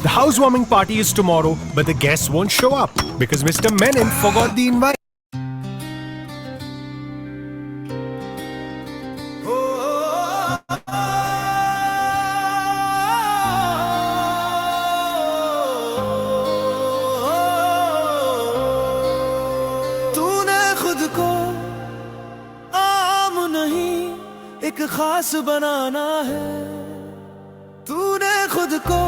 The housewarming party is tomorrow, but the guests won't show up because Mr. Menon forgot the invite. तूने खुद को आम नहीं एक खास बनाना है। तूने खुद को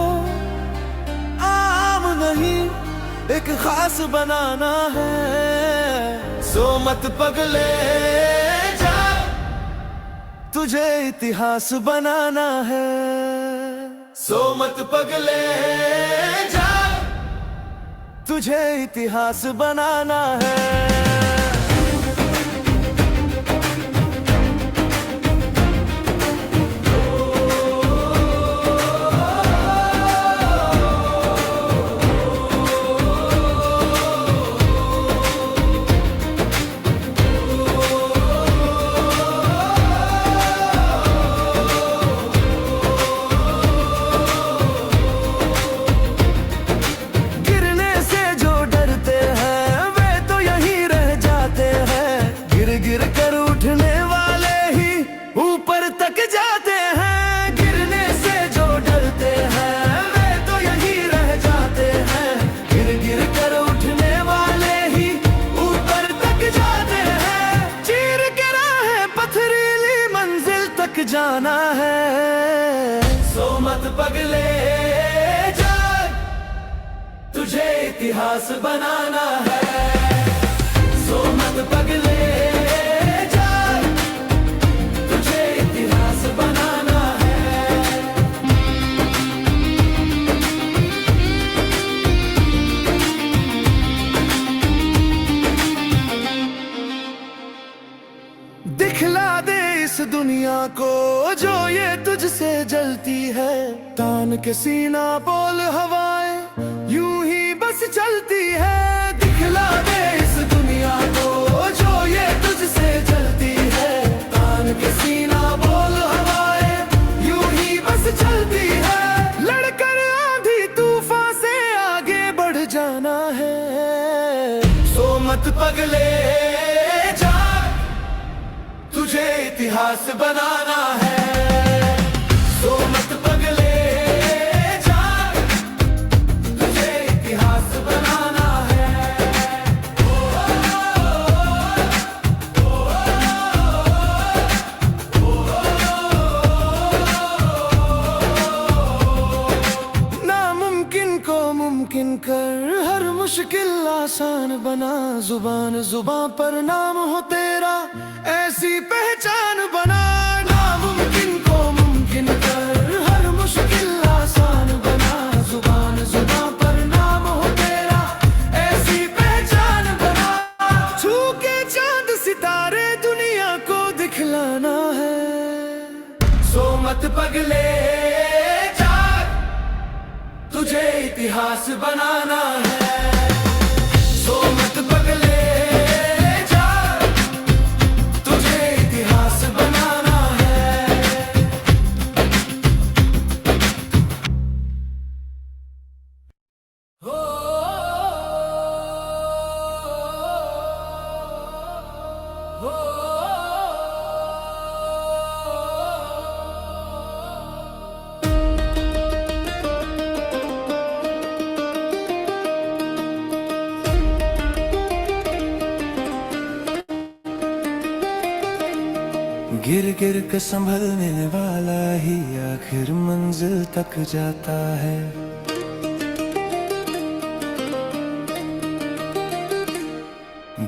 आम नहीं एक खास बनाना है। सो मत पगले जा, तुझे इतिहास बनाना है। सो मत पगले जा, तुझे इतिहास बनाना है। गिर कर उठने वाले ही ऊपर तक जाते हैं। गिरने से जो डरते हैं वे तो यहीं रह जाते हैं। गिर गिर कर उठने वाले ही ऊपर तक जाते हैं। चीर के राह पथरीली मंजिल तक जाना है। सो मत पगले जा, तुझे इतिहास बनाना है। सो मत पगले दिखला दे इस दुनिया को जो ये तुझसे जलती है। तान के सीना बोल हवाएं यूं ही बस चलती है। दिखला दे इस दुनिया को जो ये तुझसे जलती है। तान के सीना बोल हवाएं यूं ही बस चलती है। लड़कर आंधी तूफान से आगे बढ़ जाना है। सो मत पगले जा, तुझे इतिहास बनाना है। सो मत पगले जा, तुझे इतिहास बनाना है। नामुमकिन को मुमकिन कर हर मुश्किल आसान बना। जुबान जुबान पर नाम हो तेरा ऐसी पहचान बना। नामुमकिन को मुमकिन कर हर मुश्किल आसान बना। जुबान जुबान पर नाम हो तेरा ऐसी पहचान बना। छू के चांद सितारे दुनिया को दिखलाना है। सो मत पगले जा, तुझे इतिहास बनाना है। सो मत पगले गिर गिर के संभलने वाला ही आखिर मंजिल तक जाता है।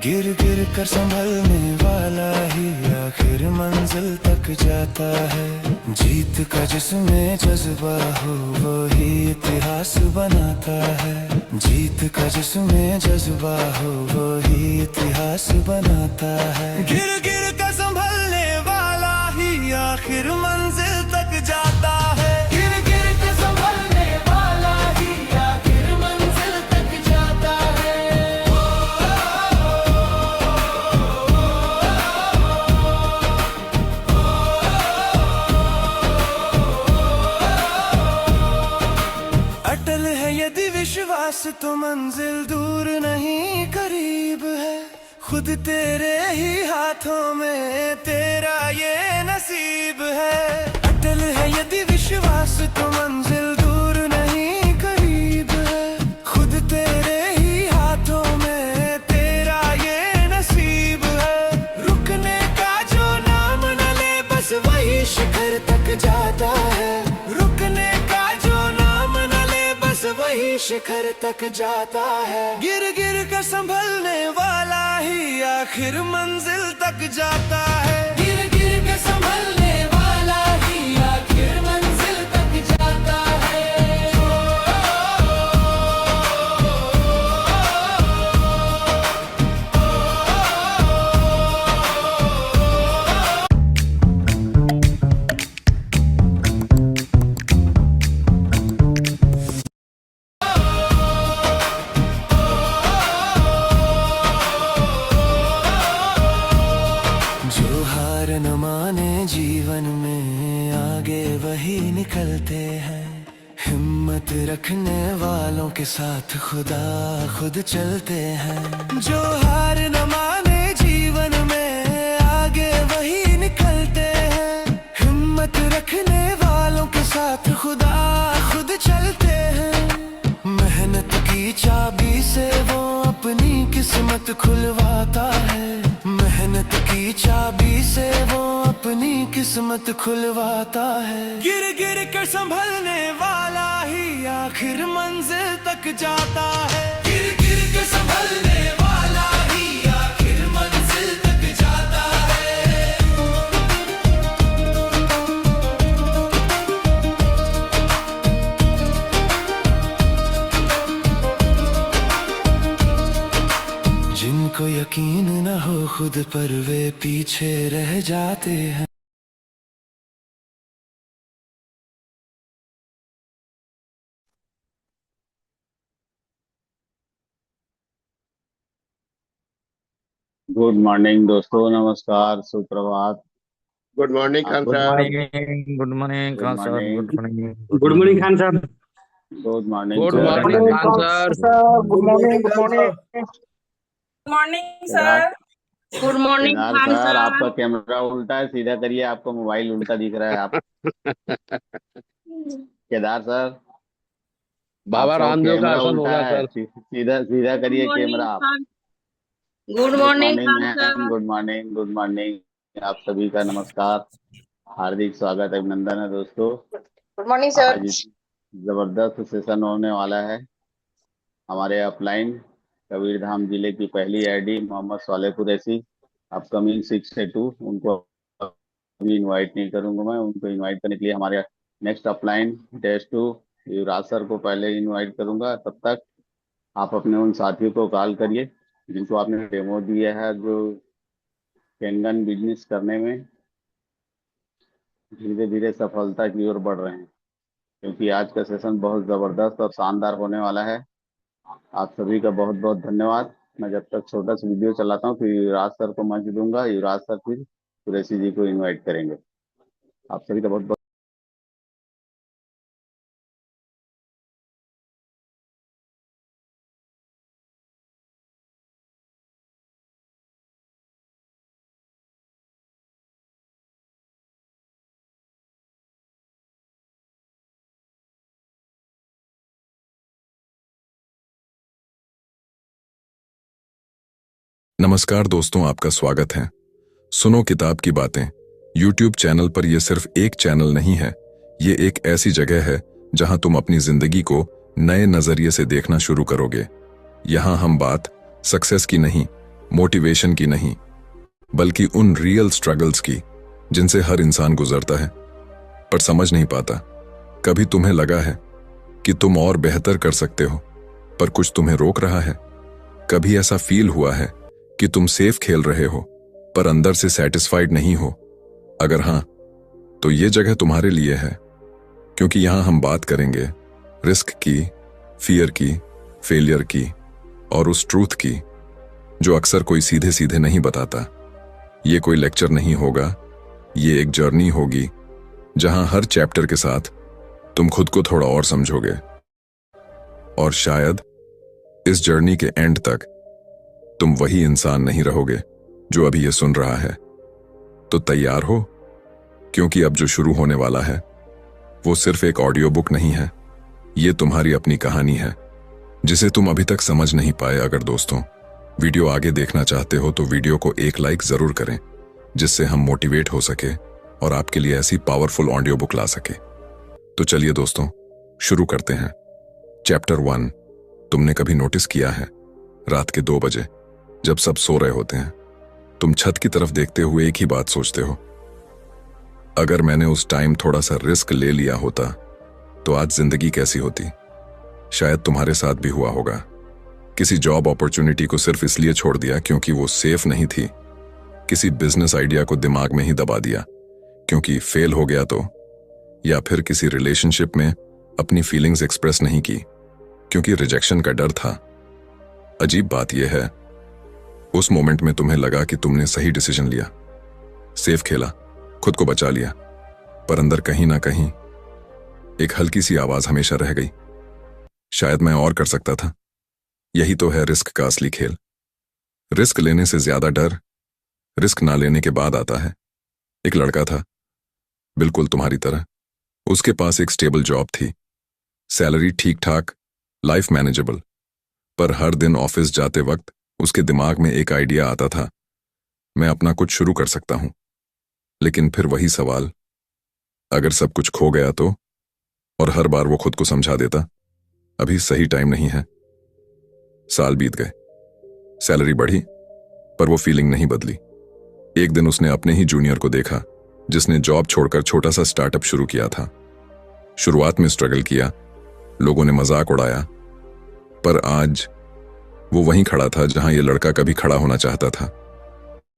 गिर गिर कर संभलने वाला ही आखिर मंजिल तक जाता है। जीत का जिसमें जज्बा हो वही इतिहास बनाता है। जीत का जिसमें जज्बा हो वही इतिहास बनाता है। गिर गिर कर संभलने वाला ही आखिर मंजिल तक जाता है। गिर गिर कर संभलने वाला ही आखिर मंजिल तक जाता है। अटल है तो मंजिल दूर नहीं करीब है, खुद तेरे ही हाथों में तेरा ये नसीब है। अटल है यदि विश्वास तो मंजिल दूर नहीं करीब है, खुद तेरे ही हाथों में तेरा ये नसीब है। रुकने का जो नाम न ले बस वही शिखर तक जाता है, रुकने का जो नाम न ले बस वही शिखर तक जाता है। गिर गिर कर संभलने वाला ही आखिर मंजिल तक जाता है, गिर गिर कर संभलने वाला ही आखिर मंजिल तक जाता है। जो हार न माने जीवन में आगे वही निकलते हैं, हिम्मत रखने वालों के साथ खुदा खुद चलते हैं। जो हार न माने जीवन में आगे वही निकलते हैं, हिम्मत रखने वालों के साथ खुदा खुद चलते हैं। मेहनत की चाबी से वो अपनी किस्मत खुलवाता है, मेहनत की चाबी से वो अपनी किस्मत खुलवाता है। गिर गिर कर संभलने वाला ही आखिर मंजिल तक जाता है, गिर गिर कर संभलने वाला ही आखिर मंजिल तक जाता है। जिनको यकीन न हो खुद पर वे पीछे रह जाते हैं। गुड मॉर्निंग दोस्तों, नमस्कार, सुप्रभात। गुड मॉर्निंग खान गुड साहब। गुड मॉर्निंग खान साहब। Morning. Good morning. Good morning Khan साहब। Good morning good sir. Morning Khan sir. Good morning. Good morning. Morning sir. Good morning Kedar Khan sir, आपका सर। कैमरा उल्टा है, सीधा करिए, आपका मोबाइल उल्टा दिख रहा है। आप केदार सर, बाबा आपका रामदेव का कैमरा आसन उल्टा होगा है, सर। सीधा सीधा करिए कैमरा आप। Good morning Khan ma'am, sir. Good morning. Good morning आप सभी का नमस्कार, हार्दिक स्वागत, अभिनंदन है दोस्तों। Good morning sir. आज जबरदस्त सेशन होने वाला है। हमारे अपलाइन कबीरधाम जिले की पहली आईडी मोहम्मद सालेह कुरैशी, अपकमिंग 6 से 2, उनको अभी इनवाइट नहीं करूंगा मैं। उनको इनवाइट करने के लिए हमारे नेक्स्ट अपलाइन -2 युवराज सर को पहले इनवाइट करूंगा। तब तक आप अपने उन साथियों को कॉल करिए जिनको आपने डेमो दिया है, जो कैनगन बिजनेस करने में धीरे धीरे सफलता की ओर बढ़ रहे हैं, क्योंकि आज का सेशन बहुत जबरदस्त और शानदार होने वाला है। आप सभी का बहुत बहुत धन्यवाद। मैं जब तक छोटा सा वीडियो चलाता हूँ, फिर युवराज सर को मंच दूंगा, युवराज सर फिर कुरैशी जी को इनवाइट करेंगे। आप सभी का बहुत बहुत नमस्कार दोस्तों, आपका स्वागत है। सुनो किताब की बातें यूट्यूब चैनल पर। यह सिर्फ एक चैनल नहीं है, ये एक ऐसी जगह है जहां तुम अपनी जिंदगी को नए नजरिए से देखना शुरू करोगे। यहां हम बात सक्सेस की नहीं, मोटिवेशन की नहीं, बल्कि उन रियल स्ट्रगल्स की जिनसे हर इंसान गुजरता है पर समझ नहीं पाता। कभी तुम्हें लगा है कि तुम और बेहतर कर सकते हो, पर कुछ तुम्हें रोक रहा है? कभी ऐसा फील हुआ है कि तुम सेफ खेल रहे हो पर अंदर से सेटिस्फाइड नहीं हो? अगर हां, तो ये जगह तुम्हारे लिए है, क्योंकि यहां हम बात करेंगे रिस्क की, फियर की, फेलियर की और उस ट्रूथ की जो अक्सर कोई सीधे सीधे नहीं बताता। ये कोई लेक्चर नहीं होगा, ये एक जर्नी होगी जहां हर चैप्टर के साथ तुम खुद को थोड़ा और समझोगे और शायद इस जर्नी के एंड तक तुम वही इंसान नहीं रहोगे जो अभी ये सुन रहा है। तो तैयार हो, क्योंकि अब जो शुरू होने वाला है वो सिर्फ एक ऑडियो बुक नहीं है, ये तुम्हारी अपनी कहानी है जिसे तुम अभी तक समझ नहीं पाए। अगर दोस्तों वीडियो आगे देखना चाहते हो तो वीडियो को एक लाइक जरूर करें, जिससे हम मोटिवेट हो सके और आपके लिए ऐसी पावरफुल ऑडियो बुक ला सके। तो चलिए दोस्तों शुरू करते हैं। चैप्टर 1। तुमने कभी नोटिस किया है, रात के 2 बजे जब सब सो रहे होते हैं, तुम छत की तरफ देखते हुए एक ही बात सोचते हो, अगर मैंने उस टाइम थोड़ा सा रिस्क ले लिया होता तो आज जिंदगी कैसी होती। शायद तुम्हारे साथ भी हुआ होगा। किसी जॉब अपॉर्चुनिटी को सिर्फ इसलिए छोड़ दिया क्योंकि वो सेफ नहीं थी, किसी बिजनेस आइडिया को दिमाग में ही दबा दिया क्योंकि फेल हो गया तो, या फिर किसी रिलेशनशिप में अपनी फीलिंग्स एक्सप्रेस नहीं की क्योंकि रिजेक्शन का डर था। अजीब बात यह है, उस मोमेंट में तुम्हें लगा कि तुमने सही डिसीजन लिया, सेफ खेला, खुद को बचा लिया, पर अंदर कहीं ना कहीं एक हल्की सी आवाज हमेशा रह गई, शायद मैं और कर सकता था। यही तो है रिस्क का असली खेल। रिस्क लेने से ज्यादा डर रिस्क ना लेने के बाद आता है। एक लड़का था, बिल्कुल तुम्हारी तरह। उसके पास एक स्टेबल जॉब थी, सैलरी ठीक ठाक, लाइफ मैनेजेबल, पर हर दिन ऑफिस जाते वक्त उसके दिमाग में एक आइडिया आता था, मैं अपना कुछ शुरू कर सकता हूं। लेकिन फिर वही सवाल, अगर सब कुछ खो गया तो? और हर बार वो खुद को समझा देता, अभी सही टाइम नहीं है। साल बीत गए, सैलरी बढ़ी, पर वो फीलिंग नहीं बदली। एक दिन उसने अपने ही जूनियर को देखा जिसने जॉब छोड़कर छोटा सा स्टार्टअप शुरू किया था। शुरुआत में स्ट्रगल किया, लोगों ने मजाक उड़ाया, पर आज वो वहीं खड़ा था जहां ये लड़का कभी खड़ा होना चाहता था।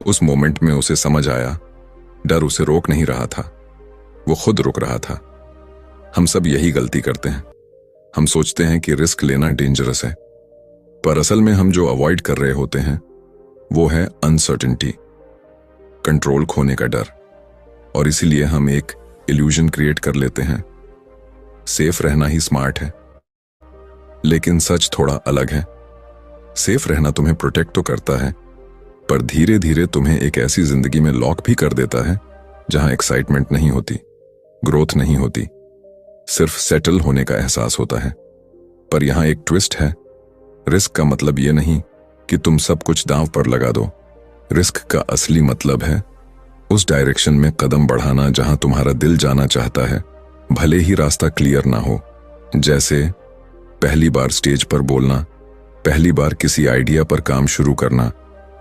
उस मोमेंट में उसे समझ आया, डर उसे रोक नहीं रहा था, वो खुद रुक रहा था। हम सब यही गलती करते हैं, हम सोचते हैं कि रिस्क लेना डेंजरस है, पर असल में हम जो अवॉइड कर रहे होते हैं वो है अनसर्टेनिटी, कंट्रोल खोने का डर। और इसीलिए हम एक इल्यूजन क्रिएट कर लेते हैं, सेफ रहना ही स्मार्ट है। लेकिन सच थोड़ा अलग है। सेफ रहना तुम्हें प्रोटेक्ट तो करता है, पर धीरे धीरे तुम्हें एक ऐसी जिंदगी में लॉक भी कर देता है जहां एक्साइटमेंट नहीं होती, ग्रोथ नहीं होती, सिर्फ सेटल होने का एहसास होता है। पर यहां एक ट्विस्ट है, रिस्क का मतलब यह नहीं कि तुम सब कुछ दांव पर लगा दो। रिस्क का असली मतलब है उस डायरेक्शन में कदम बढ़ाना जहां तुम्हारा दिल जाना चाहता है, भले ही रास्ता क्लियर ना हो। जैसे पहली बार स्टेज पर बोलना, पहली बार किसी आइडिया पर काम शुरू करना,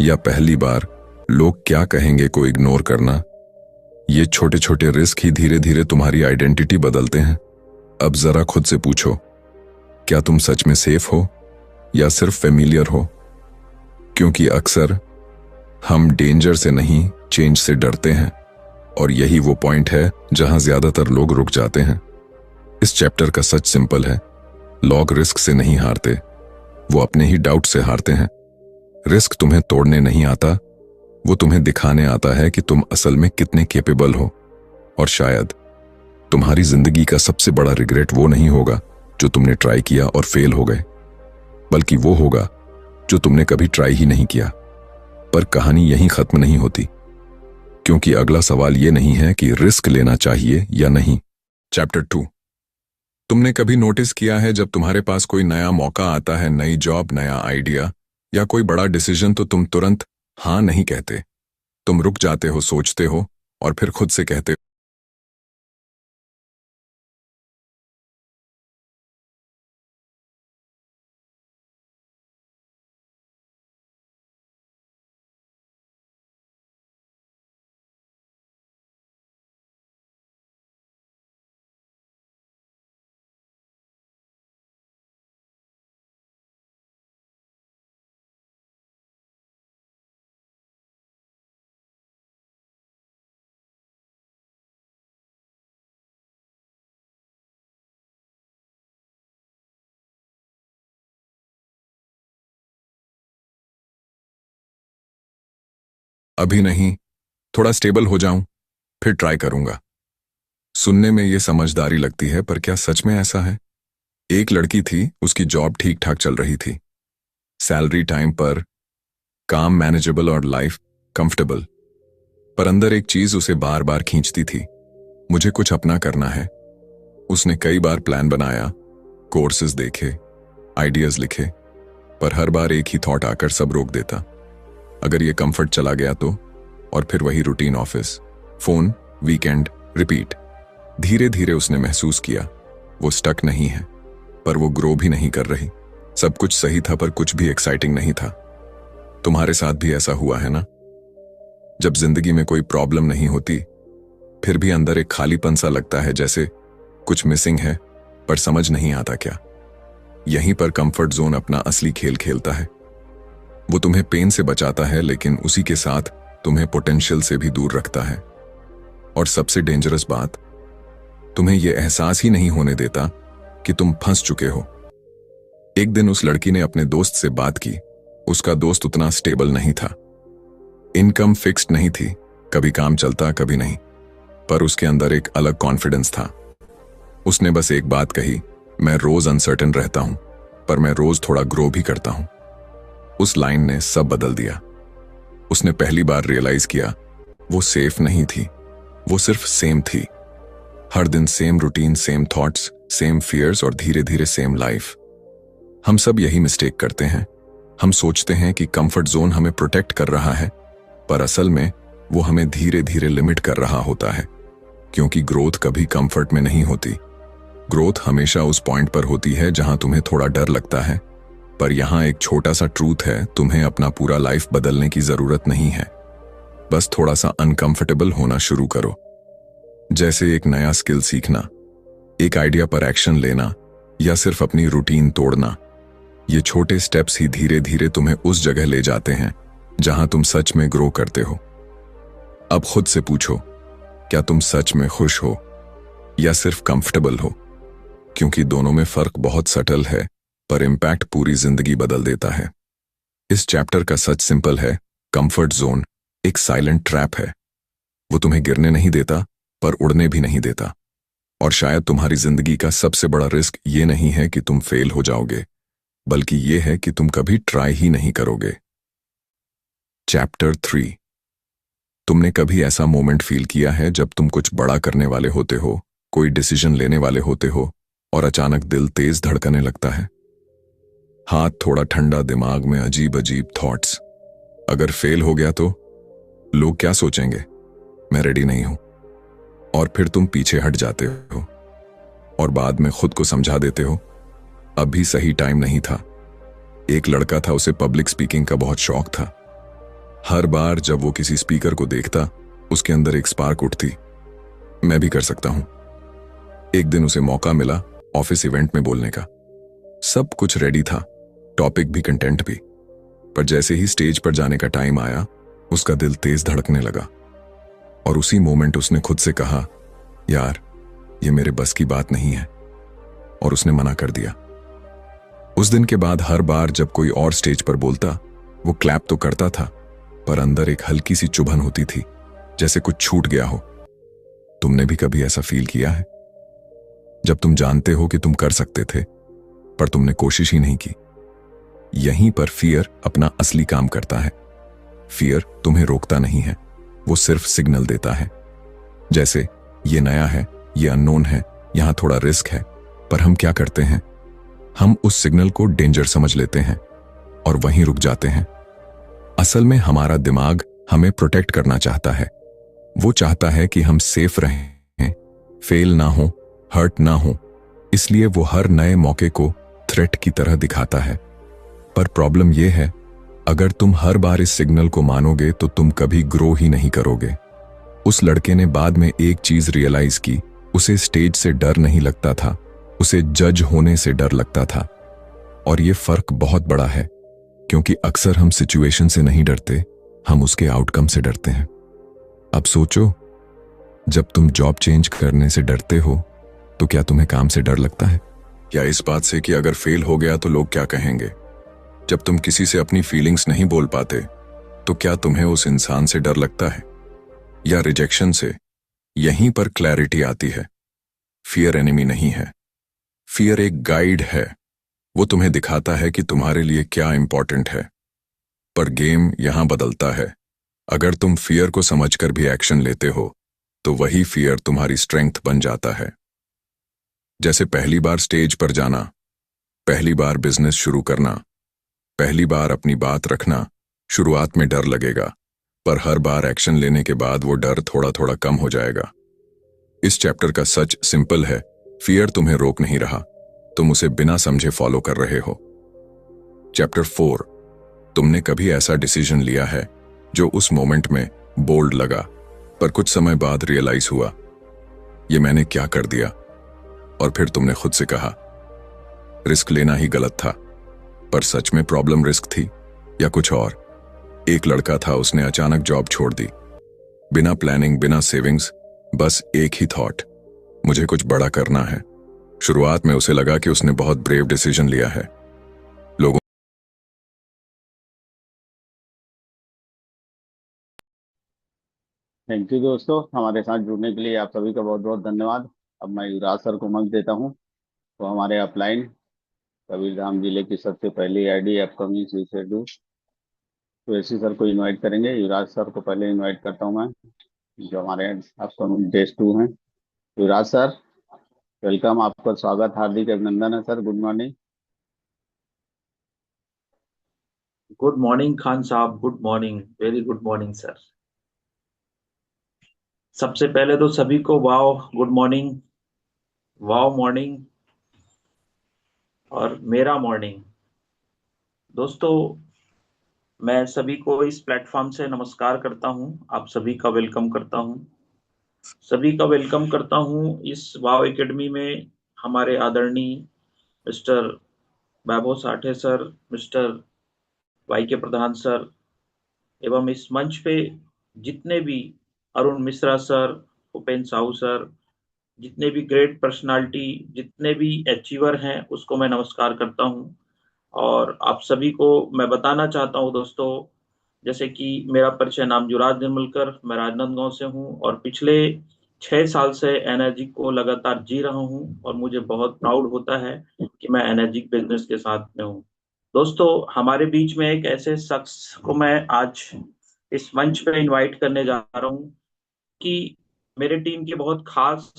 या पहली बार लोग क्या कहेंगे को इग्नोर करना। ये छोटे छोटे रिस्क ही धीरे धीरे तुम्हारी आइडेंटिटी बदलते हैं। अब जरा खुद से पूछो, क्या तुम सच में सेफ हो या सिर्फ फेमिलियर हो? क्योंकि अक्सर हम डेंजर से नहीं, चेंज से डरते हैं, और यही वो पॉइंट है जहां ज्यादातर लोग रुक जाते हैं। इस चैप्टर का सच सिंपल है, लोग रिस्क से नहीं हारते, वो अपने ही डाउट से हारते हैं। रिस्क तुम्हें तोड़ने नहीं आता, वो तुम्हें दिखाने आता है कि तुम असल में कितने कैपेबल हो। और शायद तुम्हारी जिंदगी का सबसे बड़ा रिग्रेट वो नहीं होगा जो तुमने ट्राई किया और फेल हो गए, बल्कि वो होगा जो तुमने कभी ट्राई ही नहीं किया। पर कहानी यहीं खत्म नहीं होती, क्योंकि अगला सवाल ये नहीं है कि रिस्क लेना चाहिए या नहीं। चैप्टर 2। तुमने कभी नोटिस किया है जब तुम्हारे पास कोई नया मौका आता है, नई जॉब, नया आइडिया या कोई बड़ा डिसीजन, तो तुम तुरंत हाँ नहीं कहते। तुम रुक जाते हो, सोचते हो, और फिर खुद से कहते हो, अभी नहीं, थोड़ा स्टेबल हो जाऊं, फिर ट्राई करूंगा। सुनने में ये समझदारी लगती है, पर क्या सच में ऐसा है? एक लड़की थी, उसकी जॉब ठीक ठाक चल रही थी, सैलरी टाइम पर, काम मैनेजेबल और लाइफ कंफर्टेबल। पर अंदर एक चीज उसे बार बार खींचती थी, मुझे कुछ अपना करना है। उसने कई बार प्लान बनाया, कोर्सेज देखे, आइडियाज लिखे, पर हर बार एक ही थॉट आकर सब रोक देता। अगर ये कंफर्ट चला गया तो? और फिर वही routine, office, phone, weekend, repeat. धीरे धीरे उसने महसूस किया वो स्टक नहीं है, पर वो ग्रो भी नहीं कर रही। सब कुछ सही था पर कुछ भी एक्साइटिंग नहीं था। तुम्हारे साथ भी ऐसा हुआ है ना? जब जिंदगी में कोई प्रॉब्लम नहीं होती फिर भी अंदर एक खालीपन सा लगता है, जैसे कुछ मिसिंग है पर समझ नहीं आता क्या। यहीं पर कंफर्ट जोन अपना असली खेल खेलता है। वो तुम्हें पेन से बचाता है लेकिन उसी के साथ तुम्हें पोटेंशियल से भी दूर रखता है। और सबसे डेंजरस बात, तुम्हें यह एहसास ही नहीं होने देता कि तुम फंस चुके हो। एक दिन उस लड़की ने अपने दोस्त से बात की। उसका दोस्त उतना स्टेबल नहीं था, इनकम फिक्स्ड नहीं थी, कभी काम चलता कभी नहीं, पर उसके अंदर एक अलग कॉन्फिडेंस था। उसने बस एक बात कही, मैं रोज अनसर्टेन रहता हूं पर मैं रोज थोड़ा ग्रो भी करता हूं। उस लाइन ने सब बदल दिया। उसने पहली बार रियलाइज किया वो सेफ नहीं थी, वो सिर्फ सेम थी। हर दिन same routine, same thoughts, same fears और धीरे धीरे सेम लाइफ। हम सब यही मिस्टेक करते हैं। हम सोचते हैं कि कंफर्ट जोन हमें प्रोटेक्ट कर रहा है, पर असल में वो हमें धीरे धीरे लिमिट कर रहा होता है। क्योंकि ग्रोथ कभी कंफर्ट में नहीं होती। ग्रोथ हमेशा उस पॉइंट पर होती है जहां तुम्हें थोड़ा डर लगता है। पर यहां एक छोटा सा ट्रूथ है, तुम्हें अपना पूरा लाइफ बदलने की जरूरत नहीं है। बस थोड़ा सा अनकंफर्टेबल होना शुरू करो। जैसे एक नया स्किल सीखना, एक आइडिया पर एक्शन लेना या सिर्फ अपनी रूटीन तोड़ना। ये छोटे स्टेप्स ही धीरे धीरे तुम्हें उस जगह ले जाते हैं जहां तुम सच में ग्रो करते हो। अब खुद से पूछो, क्या तुम सच में खुश हो या सिर्फ कंफर्टेबल हो? क्योंकि दोनों में फर्क बहुत सटल है, पर इम्पैक्ट पूरी जिंदगी बदल देता है। इस चैप्टर का सच सिंपल है, कंफर्ट जोन एक साइलेंट ट्रैप है। वो तुम्हें गिरने नहीं देता पर उड़ने भी नहीं देता। और शायद तुम्हारी जिंदगी का सबसे बड़ा रिस्क ये नहीं है कि तुम फेल हो जाओगे, बल्कि ये है कि तुम कभी ट्राई ही नहीं करोगे। चैप्टर 3। तुमने कभी ऐसा मोमेंट फील किया है जब तुम कुछ बड़ा करने वाले होते हो, कोई डिसीजन लेने वाले होते हो और अचानक दिल तेज धड़कने लगता है, हाथ थोड़ा ठंडा, दिमाग में अजीब अजीब थॉट्स। अगर फेल हो गया तो लोग क्या सोचेंगे, मैं रेडी नहीं हूं। और फिर तुम पीछे हट जाते हो और बाद में खुद को समझा देते हो अभी सही टाइम नहीं था। एक लड़का था, उसे पब्लिक स्पीकिंग का बहुत शौक था। हर बार जब वो किसी स्पीकर को देखता उसके अंदर एक स्पार्क उठती, मैं भी कर सकता हूं। एक दिन उसे मौका मिला ऑफिस इवेंट में बोलने का। सब कुछ रेडी था, टॉपिक भी, कंटेंट भी, पर जैसे ही स्टेज पर जाने का टाइम आया उसका दिल तेज धड़कने लगा। और उसी मोमेंट उसने खुद से कहा, यार ये मेरे बस की बात नहीं है, और उसने मना कर दिया। उस दिन के बाद हर बार जब कोई और स्टेज पर बोलता वो क्लैप तो करता था, पर अंदर एक हल्की सी चुभन होती थी, जैसे कुछ छूट गया हो। तुमने भी कभी ऐसा फील किया है जब तुम जानते हो कि तुम कर सकते थे पर तुमने कोशिश ही नहीं की? यहीं पर फियर अपना असली काम करता है। फियर तुम्हें रोकता नहीं है, वो सिर्फ सिग्नल देता है। जैसे ये नया है, ये अननोन है, यहां थोड़ा रिस्क है। पर हम क्या करते हैं, हम उस सिग्नल को डेंजर समझ लेते हैं और वहीं रुक जाते हैं। असल में हमारा दिमाग हमें प्रोटेक्ट करना चाहता है। वो चाहता है कि हम सेफ रहें, फेल ना हो, हर्ट ना हो। इसलिए वो हर नए मौके को थ्रेट की तरह दिखाता है। पर प्रॉब्लम यह है, अगर तुम हर बार इस सिग्नल को मानोगे तो तुम कभी ग्रो ही नहीं करोगे। उस लड़के ने बाद में एक चीज रियलाइज की, उसे स्टेज से डर नहीं लगता था, उसे जज होने से डर लगता था। और ये फर्क बहुत बड़ा है, क्योंकि अक्सर हम सिचुएशन से नहीं डरते, हम उसके आउटकम से डरते हैं। अब सोचो, जब तुम जॉब चेंज करने से डरते हो तो क्या तुम्हें काम से डर लगता है? या इस बात से कि अगर फेल हो गया तो लोग क्या कहेंगे? जब तुम किसी से अपनी फीलिंग्स नहीं बोल पाते तो क्या तुम्हें उस इंसान से डर लगता है, या रिजेक्शन से? यहीं पर क्लैरिटी आती है। फियर एनिमी नहीं है, फियर एक गाइड है। वो तुम्हें दिखाता है कि तुम्हारे लिए क्या इंपॉर्टेंट है। पर गेम यहां बदलता है। अगर तुम फियर को समझकर भी एक्शन लेते हो तो वही फियर तुम्हारी स्ट्रेंथ बन जाता है। जैसे पहली बार स्टेज पर जाना, पहली बार बिजनेस शुरू करना, पहली बार अपनी बात रखना। शुरुआत में डर लगेगा, पर हर बार एक्शन लेने के बाद वो डर थोड़ा थोड़ा कम हो जाएगा। इस चैप्टर का सच सिंपल है, फियर तुम्हें रोक नहीं रहा, तुम उसे बिना समझे फॉलो कर रहे हो। चैप्टर 4, तुमने कभी ऐसा डिसीजन लिया है जो उस मोमेंट में बोल्ड लगा, पर कुछ समय बाद रियलाइज हुआ ये मैंने क्या कर दिया, और फिर तुमने खुद से कहा रिस्क लेना ही गलत था। पर सच में प्रॉब्लम रिस्क थी या कुछ और? एक लड़का था, उसने अचानक जॉब छोड़ दी, बिना प्लानिंग, बिना सेविंग्स, बस एक ही थॉट, मुझे कुछ बड़ा करना है। शुरुआत में उसे लगा कि उसने बहुत ब्रेव डिसीजन लिया है। लोगों थैंक यू दोस्तों, हमारे साथ जुड़ने के लिए आप सभी का बहुत बहुत धन्यवाद। अब मैं युवराज सर को मंच देता हूँ। तो हमारे अपलाइन कबीरधाम जिले की सबसे पहली आईडी अपकमिंग सुइसाइड तो ऐसी सर को इनवाइट करेंगे। युवराज सर को पहले इनवाइट करता हूँ मैं, जो हमारे अपकमिंग डेज 2 हैं। युवराज सर वेलकम, आपका स्वागत, हार्दिक अभिनंदन है sir. Good morning. Good morning Khan साहब, good morning, very good morning sir. सबसे पहले तो सभी को wow good morning, wow morning और मेरा मॉर्निंग। दोस्तों, मैं सभी को इस प्लेटफॉर्म से नमस्कार करता हूं, आप सभी का वेलकम करता हूं, सभी का वेलकम करता हूं इस वाओ एकेडमी में। हमारे आदरणीय मिस्टर वैभव साठे सर, मिस्टर वाई के प्रधान सर, एवं इस मंच पे जितने भी अरुण मिश्रा सर, उपेंद्र साहू सर, जितने भी ग्रेट पर्सनालिटी, जितने भी अचीवर हैं, उसको मैं नमस्कार करता हूं। और आप सभी को मैं बताना चाहता हूं दोस्तों, जैसे कि मेरा परिचय नाम युवराज निर्मलकर, मैं राजनांदगांव से हूं और पिछले 6 साल से एनर्जी को लगातार जी रहा हूं और मुझे बहुत प्राउड होता है कि मैं एनर्जी बिजनेस के साथ में हूं। दोस्तों, हमारे बीच में एक ऐसे शख्स को मैं आज इस मंच पे इनवाइट करने जा रहा हूं कि मेरे टीम के बहुत खास,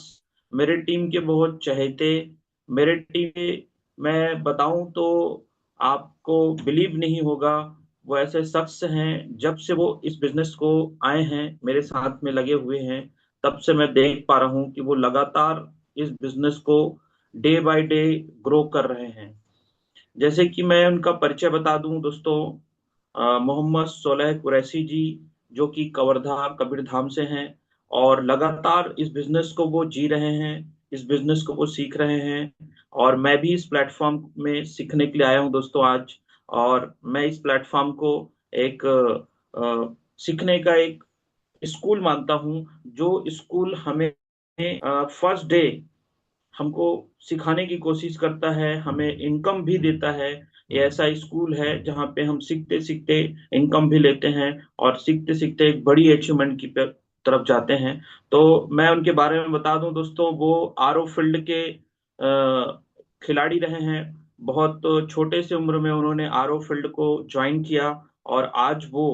मेरे टीम के बहुत चहेते, मेरे टीम के, मैं बताऊं तो आपको बिलीव नहीं होगा, वो ऐसे शख्स हैं, जब से वो इस बिजनेस को आए हैं, मेरे साथ में लगे हुए हैं, तब से मैं देख पा रहा हूं कि वो लगातार इस बिजनेस को डे बाय डे ग्रो कर रहे हैं। जैसे कि मैं उनका परिचय बता दूं दोस्तों, मोहम्मद सोलह कुरैशी जी, जो कि कवर्धा कबीरधाम से हैं और लगातार इस बिजनेस को वो जी रहे हैं, इस बिजनेस को वो सीख रहे हैं और मैं भी इस प्लेटफॉर्म में सीखने के लिए आया हूं दोस्तों आज। और मैं इस प्लेटफॉर्म को एक सीखने का एक स्कूल मानता हूं, जो स्कूल हमें फर्स्ट डे हमको सिखाने की कोशिश करता है, हमें इनकम भी देता है। ये ऐसा स्कूल है जहाँ पे हम सीखते सीखते इनकम भी लेते हैं और सीखते सीखते एक बड़ी अचीवमेंट की तरफ जाते हैं। तो मैं उनके बारे में बता दूं दोस्तों, वो आरओ फील्ड के खिलाड़ी रहे हैं। बहुत छोटे से उम्र में उन्होंने आरओ फील्ड को ज्वाइन किया और आज वो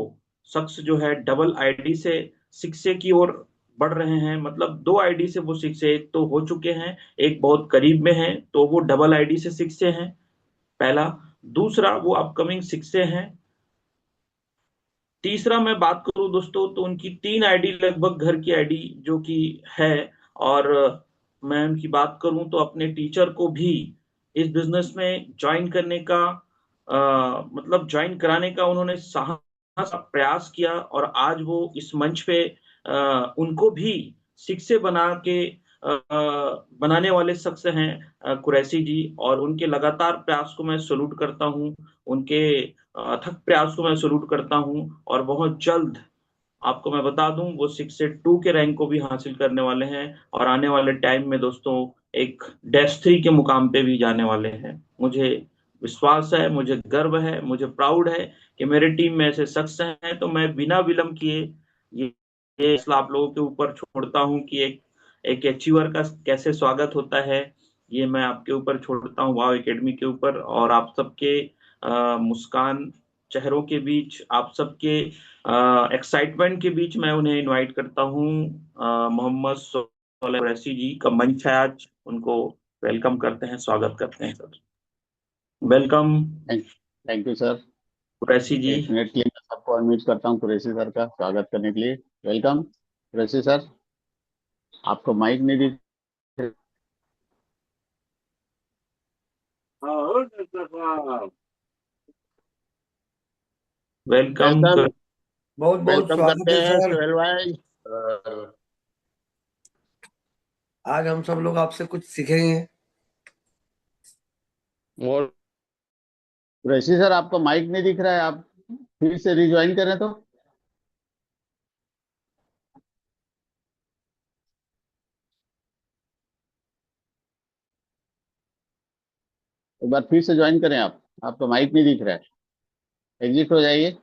शख्स जो है डबल आईडी से 6A की ओर बढ़ रहे हैं। मतलब 2 आईडी से वो 6A तो हो चुके हैं, एक बहुत करीब में है, तो वो डबल आईडी से 6A हैं, पहला। दूसरा, वो अपकमिंग 6A हैं। तीसरा मैं बात करूं दोस्तों, तो उनकी 3 आईडी लगभग घर की आईडी जो कि है। और मैं उनकी बात करूं तो अपने टीचर को भी इस बिजनेस में ज्वाइन करने का मतलब ज्वाइन कराने का उन्होंने साहस प्रयास किया और आज वो इस मंच पे उनको भी 6A बना के बनाने वाले शख्स हैं कुरैशी जी, और उनके लगातार प्रयास को मैं सैल्यूट करता हूं, उनके अथक प्रयास को मैं सैल्यूट करता हूं। और बहुत जल्द आपको मैं बता दूं, वो 6A2 के रैंक को भी हासिल करने वाले हैं और आने वाले टाइम में दोस्तों एक -3 के मुकाम पे भी जाने वाले हैं। मुझे विश्वास है, मुझे गर्व है, मुझे प्राउड है कि मेरे टीम में ऐसे शख्स हैं। तो मैं बिना विलंब किए ये फैसला आप लोगों के ऊपर छोड़ता हूं कि एक अचीवर का कैसे स्वागत होता है ये मैं आपके ऊपर छोड़ता हूँ, वाव एकेडमी के ऊपर। और आप सबके मुस्कान चेहरों के बीच, आप सबके एक्साइटमेंट के बीच मैं उन्हें इनवाइट करता हूँ। मोहम्मद सोलेह कुरैशी जी का मंच है आज, उनको वेलकम करते हैं, स्वागत करते हैं sir. Welcome thank you sir. Qureshi ji. एक मिनट के लिए मैं सबको अनम्यूट करता हूँ कुरैशी सर का स्वागत करने के लिए। वेलकम कुरैशी सर, आपको माइक नहीं दिख वेलकम वेलकम बहुत बहुत वेलकम स्वागत करते है हैं सर। सोहेल भाई। आज हम सब लोग आपसे कुछ सीखेंगे। और कुरैशी सर, आपका माइक नहीं दिख रहा है, आप फिर से रिज्वाइन करें तो। एक बार फिर से ज्वाइन करें आप, आपका माइक नहीं दिख रहा है, एग्जिट हो जाइए।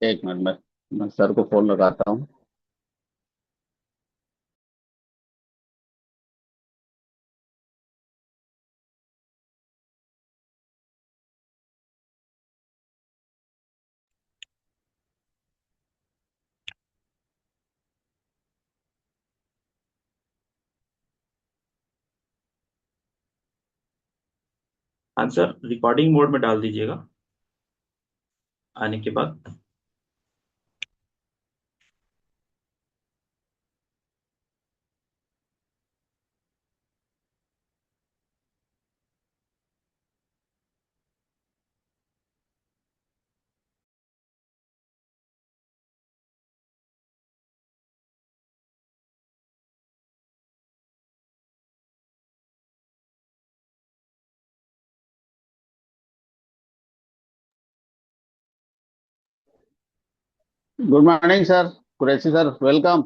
एक मिनट में मैं सर को फोन लगाता हूँ। आंसर रिकॉर्डिंग मोड में डाल दीजिएगा आने के बाद। Good morning sir, Qureshi sir, welcome.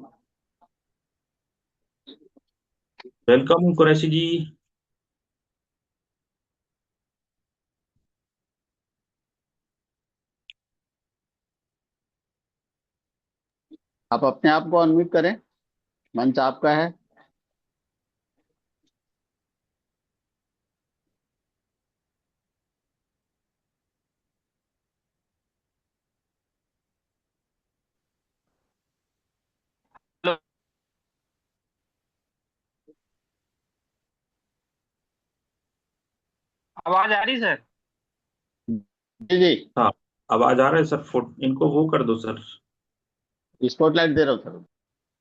Welcome Qureshi ji. आप अपने आप को अनम्यूट करें, मंच आपका है। आवाज आ रही सर? जी जी, हाँ, आवाज आ रहा है सर। इनको वो कर दो सर, स्पॉटलाइट दे रहा हूँ सर।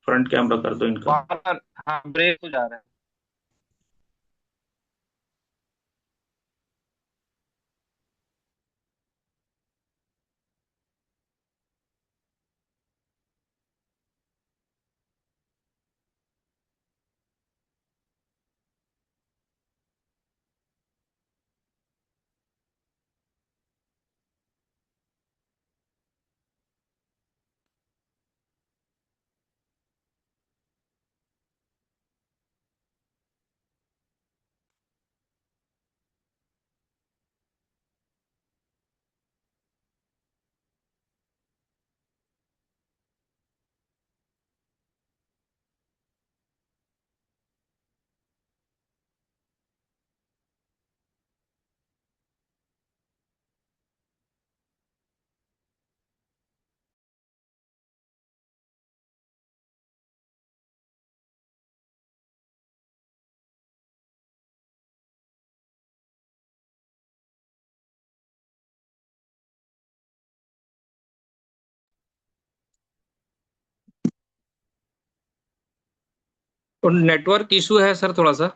फ्रंट कैमरा कर दो इनका। बार हाँ ब्रेक हो जा रहा है। और नेटवर्क इशू है सर थोड़ा सा।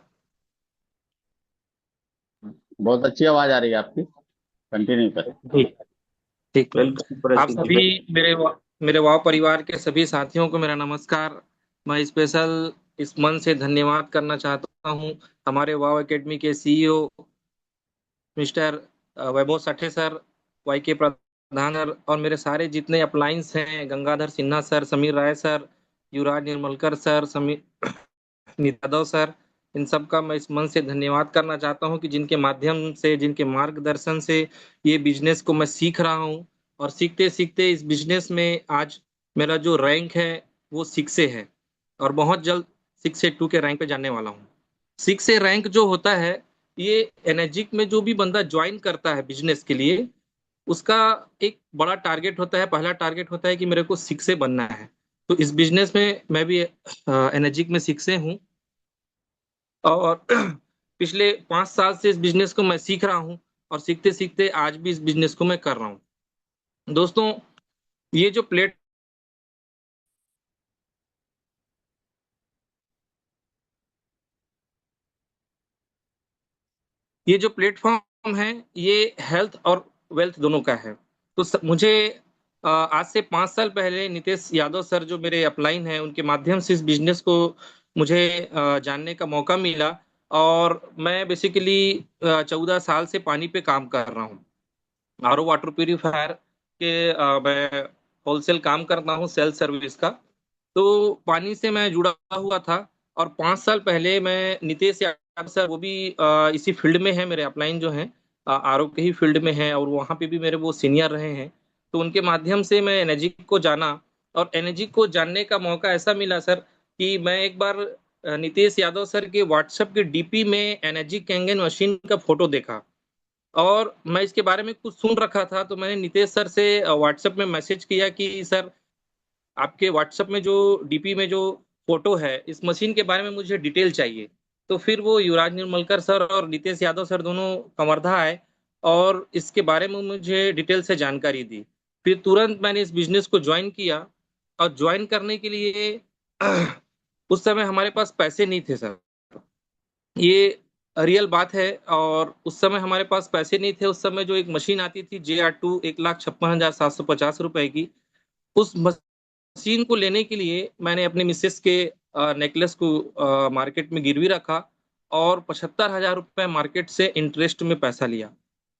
बहुत अच्छी आवाज आ रही है आपकी, कंटिन्यू करें। ठीक ठीक। वेलकम आप कुरैशी सभी जी। मेरे वाव परिवार के सभी साथियों को मेरा नमस्कार। मैं स्पेशल इस मन से धन्यवाद करना चाहता हूं हमारे वाव एकेडमी के सीईओ मिस्टर वैभव साठे सर, वाई के प्रधान सर और मेरे सारे जितने अपलाइंस हैं, गंगाधर सिन्हा सर, समीर राय सर, युवराज निर्मलकर सर, समीर यादव सर, इन सब का मैं इस मन से धन्यवाद करना चाहता हूं कि जिनके माध्यम से, जिनके मार्गदर्शन से ये बिजनेस को मैं सीख रहा हूं और सीखते सीखते इस बिजनेस में आज मेरा जो रैंक है वो 6 से है और बहुत जल्द 6 से 2 के रैंक पे जाने वाला हूं। 6 से रैंक जो होता है, ये एनर्जिक में जो भी बंदा ज्वाइन करता है बिजनेस के लिए, उसका एक बड़ा टारगेट होता है। पहला टारगेट होता है कि मेरे को 6 से बनना है। तो इस बिजनेस में मैं भी एनर्जिक में 6 से हूँ और पिछले 5 साल से इस बिजनेस को मैं सीख रहा हूँ और सीखते सीखते आज भी इस बिजनेस को मैं कर रहा हूँ। दोस्तों, ये जो प्लेटफॉर्म है, ये हेल्थ और वेल्थ दोनों का है। तो मुझे आज से 5 साल पहले नितेश यादव सर जो मेरे अपलाइन हैं, उनके माध्यम से इस बिजनेस को मुझे जानने का मौका मिला और मैं बेसिकली 14 साल से पानी पे काम कर रहा हूँ। आरओ वाटर प्यूरिफायर के मैं होलसेल काम करता हूँ, सेल्स सर्विस का। तो पानी से मैं जुड़ा हुआ था और 5 साल पहले मैं नितेश यादव सर, वो भी इसी फील्ड में है, मेरे अपलाइन जो हैं आरओ के ही फील्ड में हैं और वहाँ पे भी मेरे वो सीनियर रहे हैं। तो उनके माध्यम से मैं एनर्जिक को जाना और एनर्जिक को जानने का मौका ऐसा मिला सर कि मैं एक बार नितेश यादव सर के व्हाट्सएप के डीपी में एनर्जिक कैंगन मशीन का फोटो देखा और मैं इसके बारे में कुछ सुन रखा था। तो मैंने नितेश सर से व्हाट्सएप में मैसेज किया कि सर, आपके व्हाट्सएप में जो डीपी में जो फोटो है, इस मशीन के बारे में मुझे डिटेल चाहिए। तो फिर वो युवराज निर्मलकर सर और नितेश यादव सर दोनों कवर्धा आए और इसके बारे में मुझे डिटेल से जानकारी दी। फिर तुरंत मैंने इस बिजनेस को ज्वाइन किया और ज्वाइन करने के लिए उस समय हमारे पास पैसे नहीं थे सर, ये रियल बात है। और उस समय हमारे पास पैसे नहीं थे। उस समय जो एक मशीन आती थी JR2 1,56,750 रुपए की, उस मशीन को लेने के लिए मैंने अपने मिसेस के नेकलेस को मार्केट में गिरवी रखा और 75,000 रुपए मार्केट से इंटरेस्ट में पैसा लिया,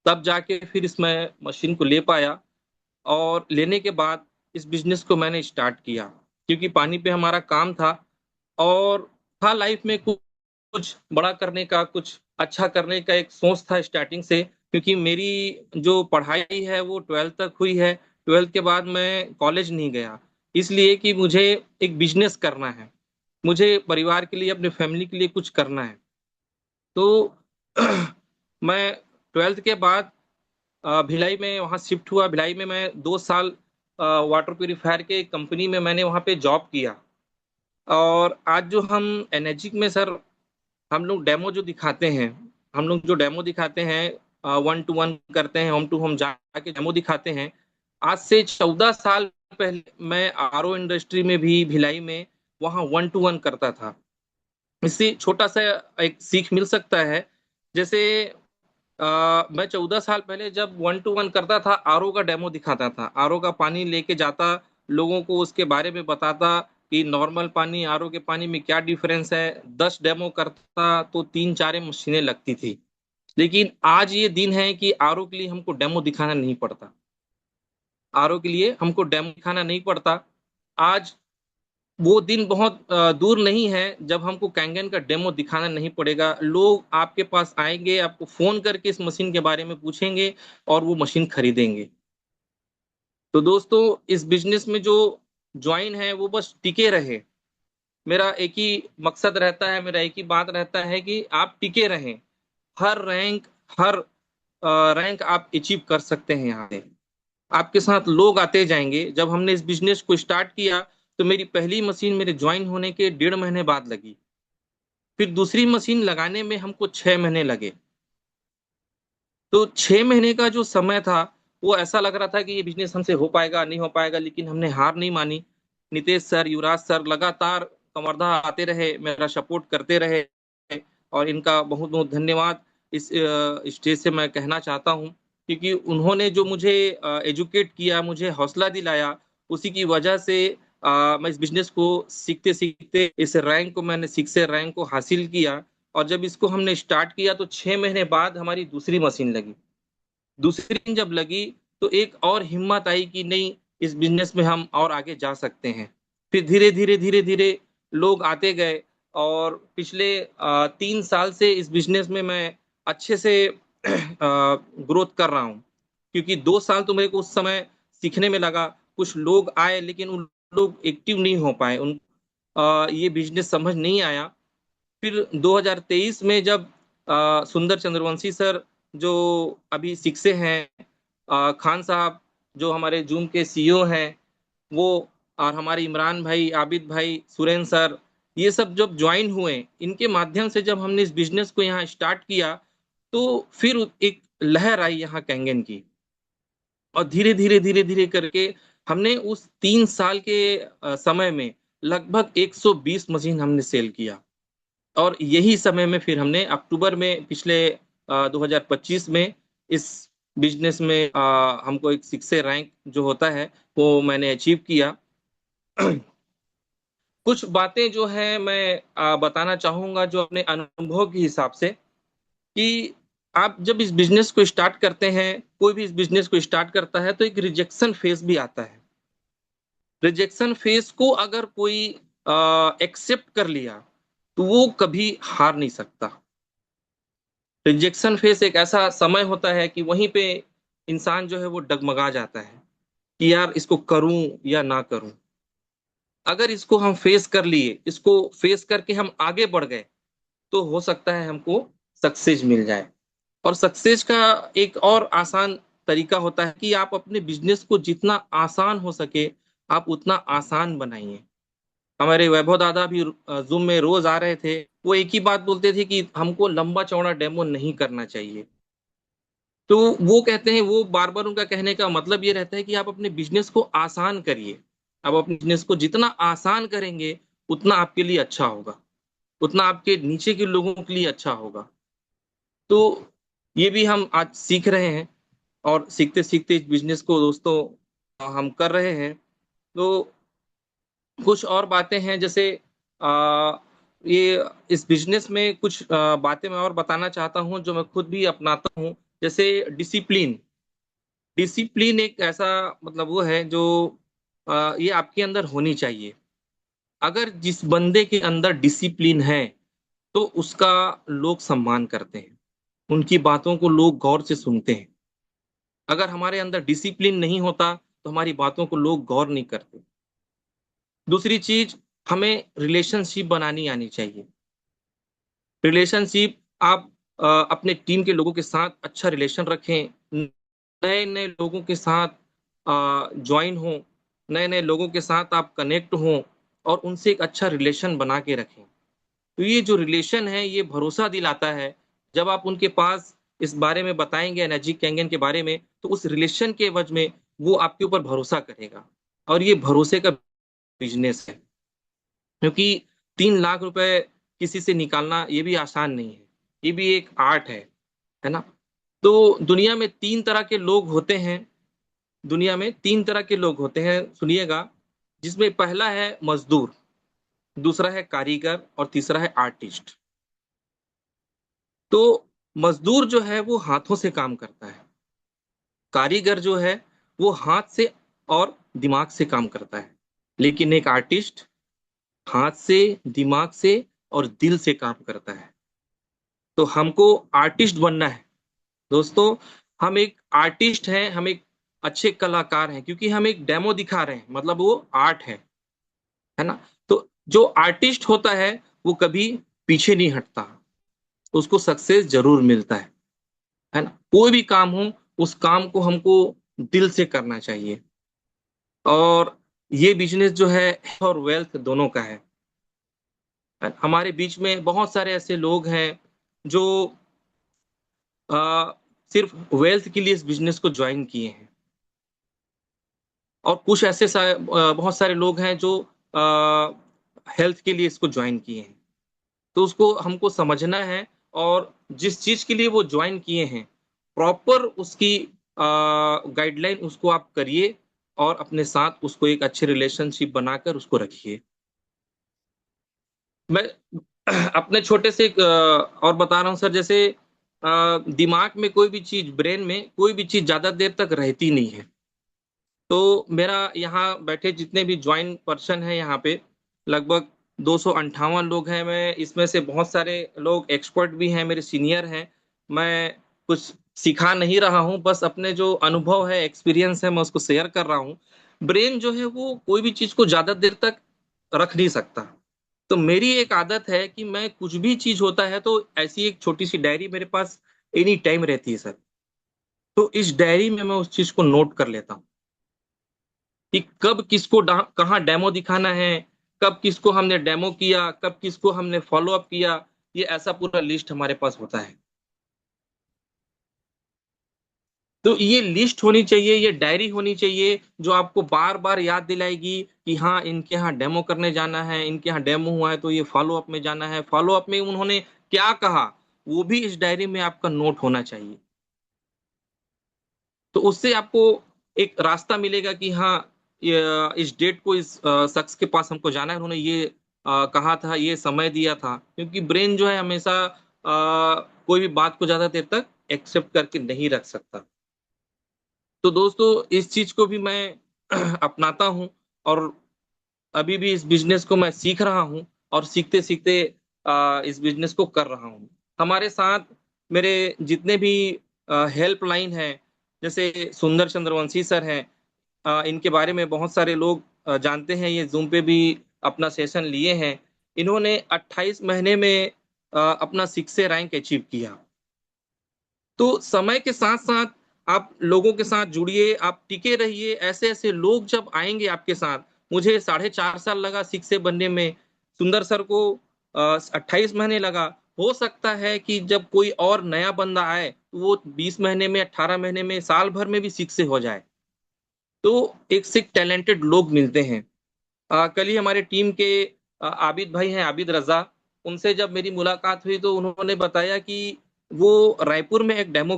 तब जाके फिर इस मैं मशीन को ले पाया। और लेने के बाद इस बिजनेस को मैंने स्टार्ट किया क्योंकि पानी पे हमारा काम था और था लाइफ में कुछ बड़ा करने का, कुछ अच्छा करने का एक सोच था स्टार्टिंग से। क्योंकि मेरी जो पढ़ाई है वो 12th तक हुई है। 12th के बाद मैं कॉलेज नहीं गया, इसलिए कि मुझे एक बिजनेस करना है, मुझे परिवार के लिए, अपने फैमिली के लिए कुछ करना है। तो मैं 12th के बाद भिलाई में वहाँ शिफ्ट हुआ। भिलाई में मैं 2 साल वाटर प्यूरिफायर के कंपनी में मैंने वहाँ पे जॉब किया। और आज जो हम एनर्जिक में सर, हम लोग डेमो जो दिखाते हैं, हम लोग जो डेमो दिखाते हैं, 1 to 1 करते हैं, होम टू होम जाके डेमो दिखाते हैं। आज से 14 साल पहले मैं आरओ इंडस्ट्री में भी भिलाई में वहाँ 1 to 1 करता था। इससे छोटा सा एक सीख मिल सकता है। जैसे मैं 14 साल पहले जब 1 to 1 करता था, आरओ का डेमो दिखाता था, आरओ का पानी लेके जाता, लोगों को उसके बारे में बताता कि नॉर्मल पानी, आरओ के पानी में क्या डिफरेंस है। 10 डेमो करता तो 3-4 मशीनें लगती थी। लेकिन आज ये दिन है कि आरओ के लिए हमको डेमो दिखाना नहीं पड़ता, आरओ के लिए हमको डेमो दिखाना नहीं पड़ता। आज वो दिन बहुत दूर नहीं है जब हमको कैंगन का डेमो दिखाना नहीं पड़ेगा। लोग आपके पास आएंगे, आपको फोन करके इस मशीन के बारे में पूछेंगे और वो मशीन खरीदेंगे। तो दोस्तों, इस बिजनेस में जो ज्वाइन है वो बस टिके रहे। मेरा एक ही मकसद रहता है, मेरा एक ही बात रहता है कि आप टिके रहें। हर रैंक आप अचीव कर सकते हैं। यहाँ पे आपके साथ लोग आते जाएंगे। जब हमने इस बिजनेस को स्टार्ट किया तो मेरी पहली मशीन मेरे ज्वाइन होने के 1.5 महीने बाद लगी। फिर दूसरी मशीन लगाने में हमको 6 महीने लगे। तो 6 महीने का जो समय था वो ऐसा लग रहा था कि ये बिजनेस हमसे हो पाएगा, नहीं हो पाएगा, लेकिन हमने हार नहीं मानी। नितेश सर, युवराज सर लगातार कवर्धा आते रहे, मेरा सपोर्ट करते रहे और इनका बहुत बहुत धन्यवाद इस स्टेज से मैं कहना चाहता हूँ। क्योंकि उन्होंने जो मुझे एजुकेट किया, मुझे हौसला दिलाया, उसी की वजह से मैं इस बिजनेस को सीखते सीखते इस रैंक को, मैंने 6 से रैंक को हासिल किया। और जब इसको हमने स्टार्ट किया तो 6 महीने बाद हमारी दूसरी मशीन लगी। दूसरी मशीन जब लगी तो एक और हिम्मत आई कि नहीं, इस बिजनेस में हम और आगे जा सकते हैं। फिर धीरे धीरे धीरे धीरे लोग आते गए और पिछले 3 साल से इस बिजनेस में मैं अच्छे से ग्रोथ कर रहा हूँ, क्योंकि 2 साल तो मेरे को उस समय सीखने में लगा। कुछ लोग आए लेकिन उन लोग एक्टिव नहीं हो पाए, ये बिजनेस समझ नहीं आया। फिर 2023 में जब सुंदर चंद्रवंशी सर जो अभी शिक्षे हैं, खान साहब जो हमारे जूम के सीईओ हैं, वो और हमारे इमरान भाई, आबिद भाई, सुरेंद्र सर, ये सब जब ज्वाइन हुए, इनके माध्यम से जब हमने इस बिजनेस को यहाँ स्टार्ट किया तो फिर एक लहर आई यहाँ कैंगन की, और धीरे धीरे धीरे धीरे करके हमने उस 3 साल के समय में लगभग 120 मशीन हमने सेल किया। और यही समय में फिर हमने अक्टूबर में पिछले 2025 में इस बिजनेस में हमको एक 6 रैंक जो होता है वो मैंने अचीव किया। कुछ बातें जो है मैं बताना चाहूंगा जो अपने अनुभव के हिसाब से, कि आप जब इस बिजनेस को स्टार्ट करते हैं, कोई भी इस बिजनेस को स्टार्ट करता है तो एक रिजेक्शन फेज भी आता है। रिजेक्शन फेज को अगर कोई एक्सेप्ट कर लिया तो वो कभी हार नहीं सकता। रिजेक्शन फेज एक ऐसा समय होता है कि वहीं पे इंसान जो है वो डगमगा जाता है कि यार इसको करूं या ना करूं। अगर इसको हम फेस कर लिए, इसको फेस करके हम आगे बढ़ गए, तो हो सकता है हमको सक्सेस मिल जाए। और सक्सेस का एक और आसान तरीका होता है कि आप अपने बिजनेस को जितना आसान हो सके आप उतना आसान बनाइए। हमारे वैभव दादा भी जूम में रोज आ रहे थे, वो एक ही बात बोलते थे कि हमको लंबा चौड़ा डेमो नहीं करना चाहिए। तो वो कहते हैं, वो बार बार उनका कहने का मतलब ये रहता है कि आप अपने बिजनेस को आसान करिए। आप अपने बिजनेस को जितना आसान करेंगे उतना आपके लिए अच्छा होगा, उतना आपके नीचे के लोगों के लिए अच्छा होगा। तो ये भी हम आज सीख रहे हैं, और सीखते सीखते इस बिजनेस को दोस्तों हम कर रहे हैं। तो कुछ और बातें हैं, जैसे ये इस बिजनेस में कुछ बातें मैं और बताना चाहता हूं जो मैं खुद भी अपनाता हूं। जैसे डिसिप्लिन। डिसिप्लिन एक ऐसा मतलब वो है जो ये आपके अंदर होनी चाहिए। अगर जिस बंदे के अंदर डिसिप्लिन है तो उसका लोग सम्मान करते हैं, उनकी बातों को लोग गौर से सुनते हैं। अगर हमारे अंदर डिसिप्लिन नहीं होता तो हमारी बातों को लोग गौर नहीं करते। दूसरी चीज, हमें रिलेशनशिप बनानी आनी चाहिए। रिलेशनशिप आप अपने टीम के लोगों के साथ अच्छा रिलेशन रखें, नए नए लोगों के साथ ज्वाइन हो, नए नए लोगों के साथ आप कनेक्ट हो और उनसे एक अच्छा रिलेशन बना के रखें। तो ये जो रिलेशन है ये भरोसा दिलाता है। जब आप उनके पास इस बारे में बताएंगे एनर्जी कैंगन के बारे में, तो उस रिलेशन के वजह में वो आपके ऊपर भरोसा करेगा। और ये भरोसे का बिजनेस है, क्योंकि 3 लाख रुपए किसी से निकालना ये भी आसान नहीं है, ये भी एक आर्ट है ना। तो दुनिया में 3 तरह के लोग होते हैं, दुनिया में 3 तरह के लोग होते हैं, सुनिएगा। जिसमें पहला है मजदूर, दूसरा है कारीगर और तीसरा है आर्टिस्ट। तो मजदूर जो है वो हाथों से काम करता है, कारीगर जो है वो हाथ से और दिमाग से काम करता है, लेकिन एक आर्टिस्ट हाथ से, दिमाग से और दिल से काम करता है। तो हमको आर्टिस्ट बनना है दोस्तों। हम एक आर्टिस्ट हैं, हम एक अच्छे कलाकार हैं, क्योंकि हम एक डेमो दिखा रहे हैं, मतलब वो आर्ट है ना। तो जो आर्टिस्ट होता है वो कभी पीछे नहीं हटता, उसको सक्सेस जरूर मिलता है ना। कोई भी काम हो उस काम को हमको दिल से करना चाहिए। और ये बिजनेस जो है और वेल्थ दोनों का है। हमारे बीच में बहुत सारे ऐसे लोग हैं जो सिर्फ वेल्थ के लिए इस बिजनेस को ज्वाइन किए हैं, और कुछ ऐसे बहुत सारे लोग हैं जो हेल्थ के लिए इसको ज्वाइन किए हैं। तो उसको हमको समझना है, और जिस चीज के लिए वो ज्वाइन किए हैं प्रॉपर उसकी गाइडलाइन उसको आप करिए, और अपने साथ उसको एक अच्छे रिलेशनशिप बनाकर उसको रखिए। मैं अपने छोटे से और बता रहा हूँ सर, जैसे दिमाग में कोई भी चीज, ब्रेन में कोई भी चीज ज्यादा देर तक रहती नहीं है। तो मेरा यहाँ बैठे जितने भी ज्वाइन पर्सन है यहाँ पे लगभग 258 लोग हैं। मैं इसमें से बहुत सारे लोग एक्सपर्ट भी हैं, मेरे सीनियर हैं। मैं कुछ सिखा नहीं रहा हूँ, बस अपने जो अनुभव है, एक्सपीरियंस है, मैं उसको शेयर कर रहा हूँ। ब्रेन जो है वो कोई भी चीज को ज्यादा देर तक रख नहीं सकता। तो मेरी एक आदत है कि मैं कुछ भी चीज होता है तो ऐसी एक छोटी सी डायरी मेरे पास एनी टाइम रहती है सर। तो इस डायरी में मैं उस चीज को नोट कर लेता हूँ कि कब किसको कहाँ डेमो दिखाना है, कब किसको हमने डेमो किया, कब किसको हमने फॉलो अप किया। ये ऐसा पूरा लिस्ट हमारे पास होता है। तो ये लिस्ट होनी चाहिए, ये डायरी होनी चाहिए जो आपको बार बार याद दिलाएगी कि हाँ इनके यहाँ डेमो करने जाना है, इनके यहाँ डेमो हुआ है तो ये फॉलो अप में जाना है, फॉलो अप में उन्होंने क्या कहा वो भी इस डायरी में आपका नोट होना चाहिए। तो उससे आपको एक रास्ता मिलेगा कि हाँ इस डेट को इस शख्स के पास हमको जाना है, उन्होंने ये कहा था, ये समय दिया था। क्योंकि ब्रेन जो है हमेशा कोई भी बात को ज्यादा देर तक एक्सेप्ट करके नहीं रख सकता। तो दोस्तों इस चीज को भी मैं अपनाता हूँ और अभी भी इस बिजनेस को मैं सीख रहा हूँ और सीखते सीखते इस बिजनेस को कर रहा हूँ। हमारे साथ मेरे जितने भी हेल्पलाइन है, जैसे सुंदर चंद्रवंशी सर हैं, इनके बारे में बहुत सारे लोग जानते हैं, ये जूम पे भी अपना सेशन लिए हैं। इन्होंने 28 महीने में अपना 6 रैंक अचीव किया। तो समय के साथ साथ आप लोगों के साथ जुड़िए, आप टिके रहिए। ऐसे ऐसे लोग जब आएंगे आपके साथ, मुझे 4.5 साल लगा 6 बनने में, सुंदर सर को 28 महीने लगा। हो सकता है कि जब कोई और नया बंदा आए तो वो 20 महीने में, 18 महीने में, साल भर में भी 6 हो जाए। तो एक से टैलेंटेड लोग मिलते हैं। कल ही हमारे टीम के आबिद भाई हैं, आबिद रजा, उनसे जब मेरी मुलाकात हुई तो उन्होंने बताया कि वो रायपुर में एक डेमो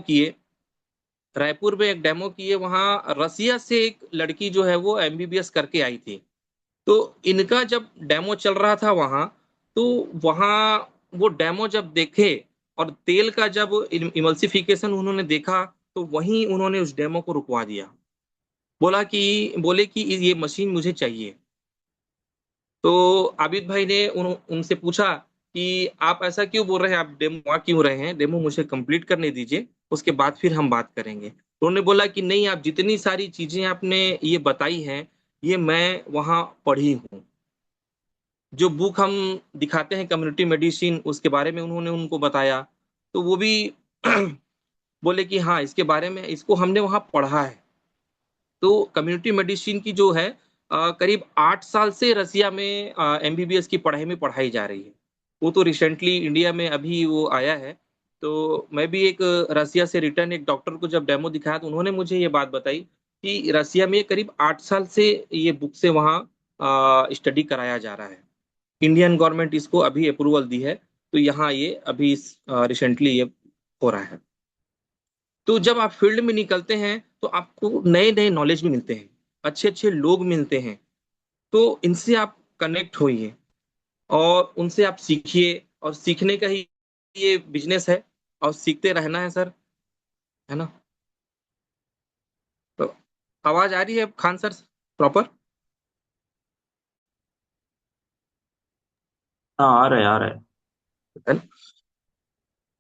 किए, वहां रसिया से एक लड़की जो है वो एमबीबीएस करके आई थी। तो इनका जब डेमो चल रहा था वहां, तो वहां वो डेमो जब देखे और तेल का जब इमल्सिफिकेशन उन्होंने देखा, तो वहीं उन्होंने उस डेमो को रुकवा दिया। बोले कि ये मशीन मुझे चाहिए। तो आबिद भाई ने उनसे पूछा कि आप ऐसा क्यों बोल रहे हैं, आप डेमो वहाँ क्यों रहे हैं, डेमो मुझे कंप्लीट करने दीजिए, उसके बाद फिर हम बात करेंगे। तो उन्होंने बोला कि नहीं, आप जितनी सारी चीजें आपने ये बताई हैं ये मैं वहाँ पढ़ी हूँ। जो बुक हम दिखाते हैं कम्युनिटी मेडिसिन, उसके बारे में उन्होंने उनको बताया। तो वो भी बोले कि हाँ इसके बारे में, इसको हमने वहाँ पढ़ा है। तो कम्युनिटी मेडिसिन की जो है करीब 8 साल से रसिया में एमबीबीएस की पढ़ाई में पढ़ाई जा रही है। वो तो रिसेंटली इंडिया में अभी वो आया है। तो मैं भी एक रसिया से रिटर्न एक डॉक्टर को जब डेमो दिखाया तो उन्होंने मुझे ये बात बताई कि रसिया में करीब 8 साल से ये बुक से वहाँ स्टडी कराया जा रहा है। इंडियन गवर्नमेंट इसको अभी अप्रूवल दी है, तो यहाँ ये अभी रिसेंटली ये हो रहा है। तो जब आप फील्ड में निकलते हैं तो आपको नए नए नॉलेज भी मिलते हैं, अच्छे अच्छे लोग मिलते हैं। तो इनसे आप कनेक्ट होइए और उनसे आप सीखिए, और सीखने का ही ये बिजनेस है और सीखते रहना है सर, है ना। तो आवाज आ रही है खान सर प्रॉपर? हाँ आ रहा है, आ रहा है। है ना?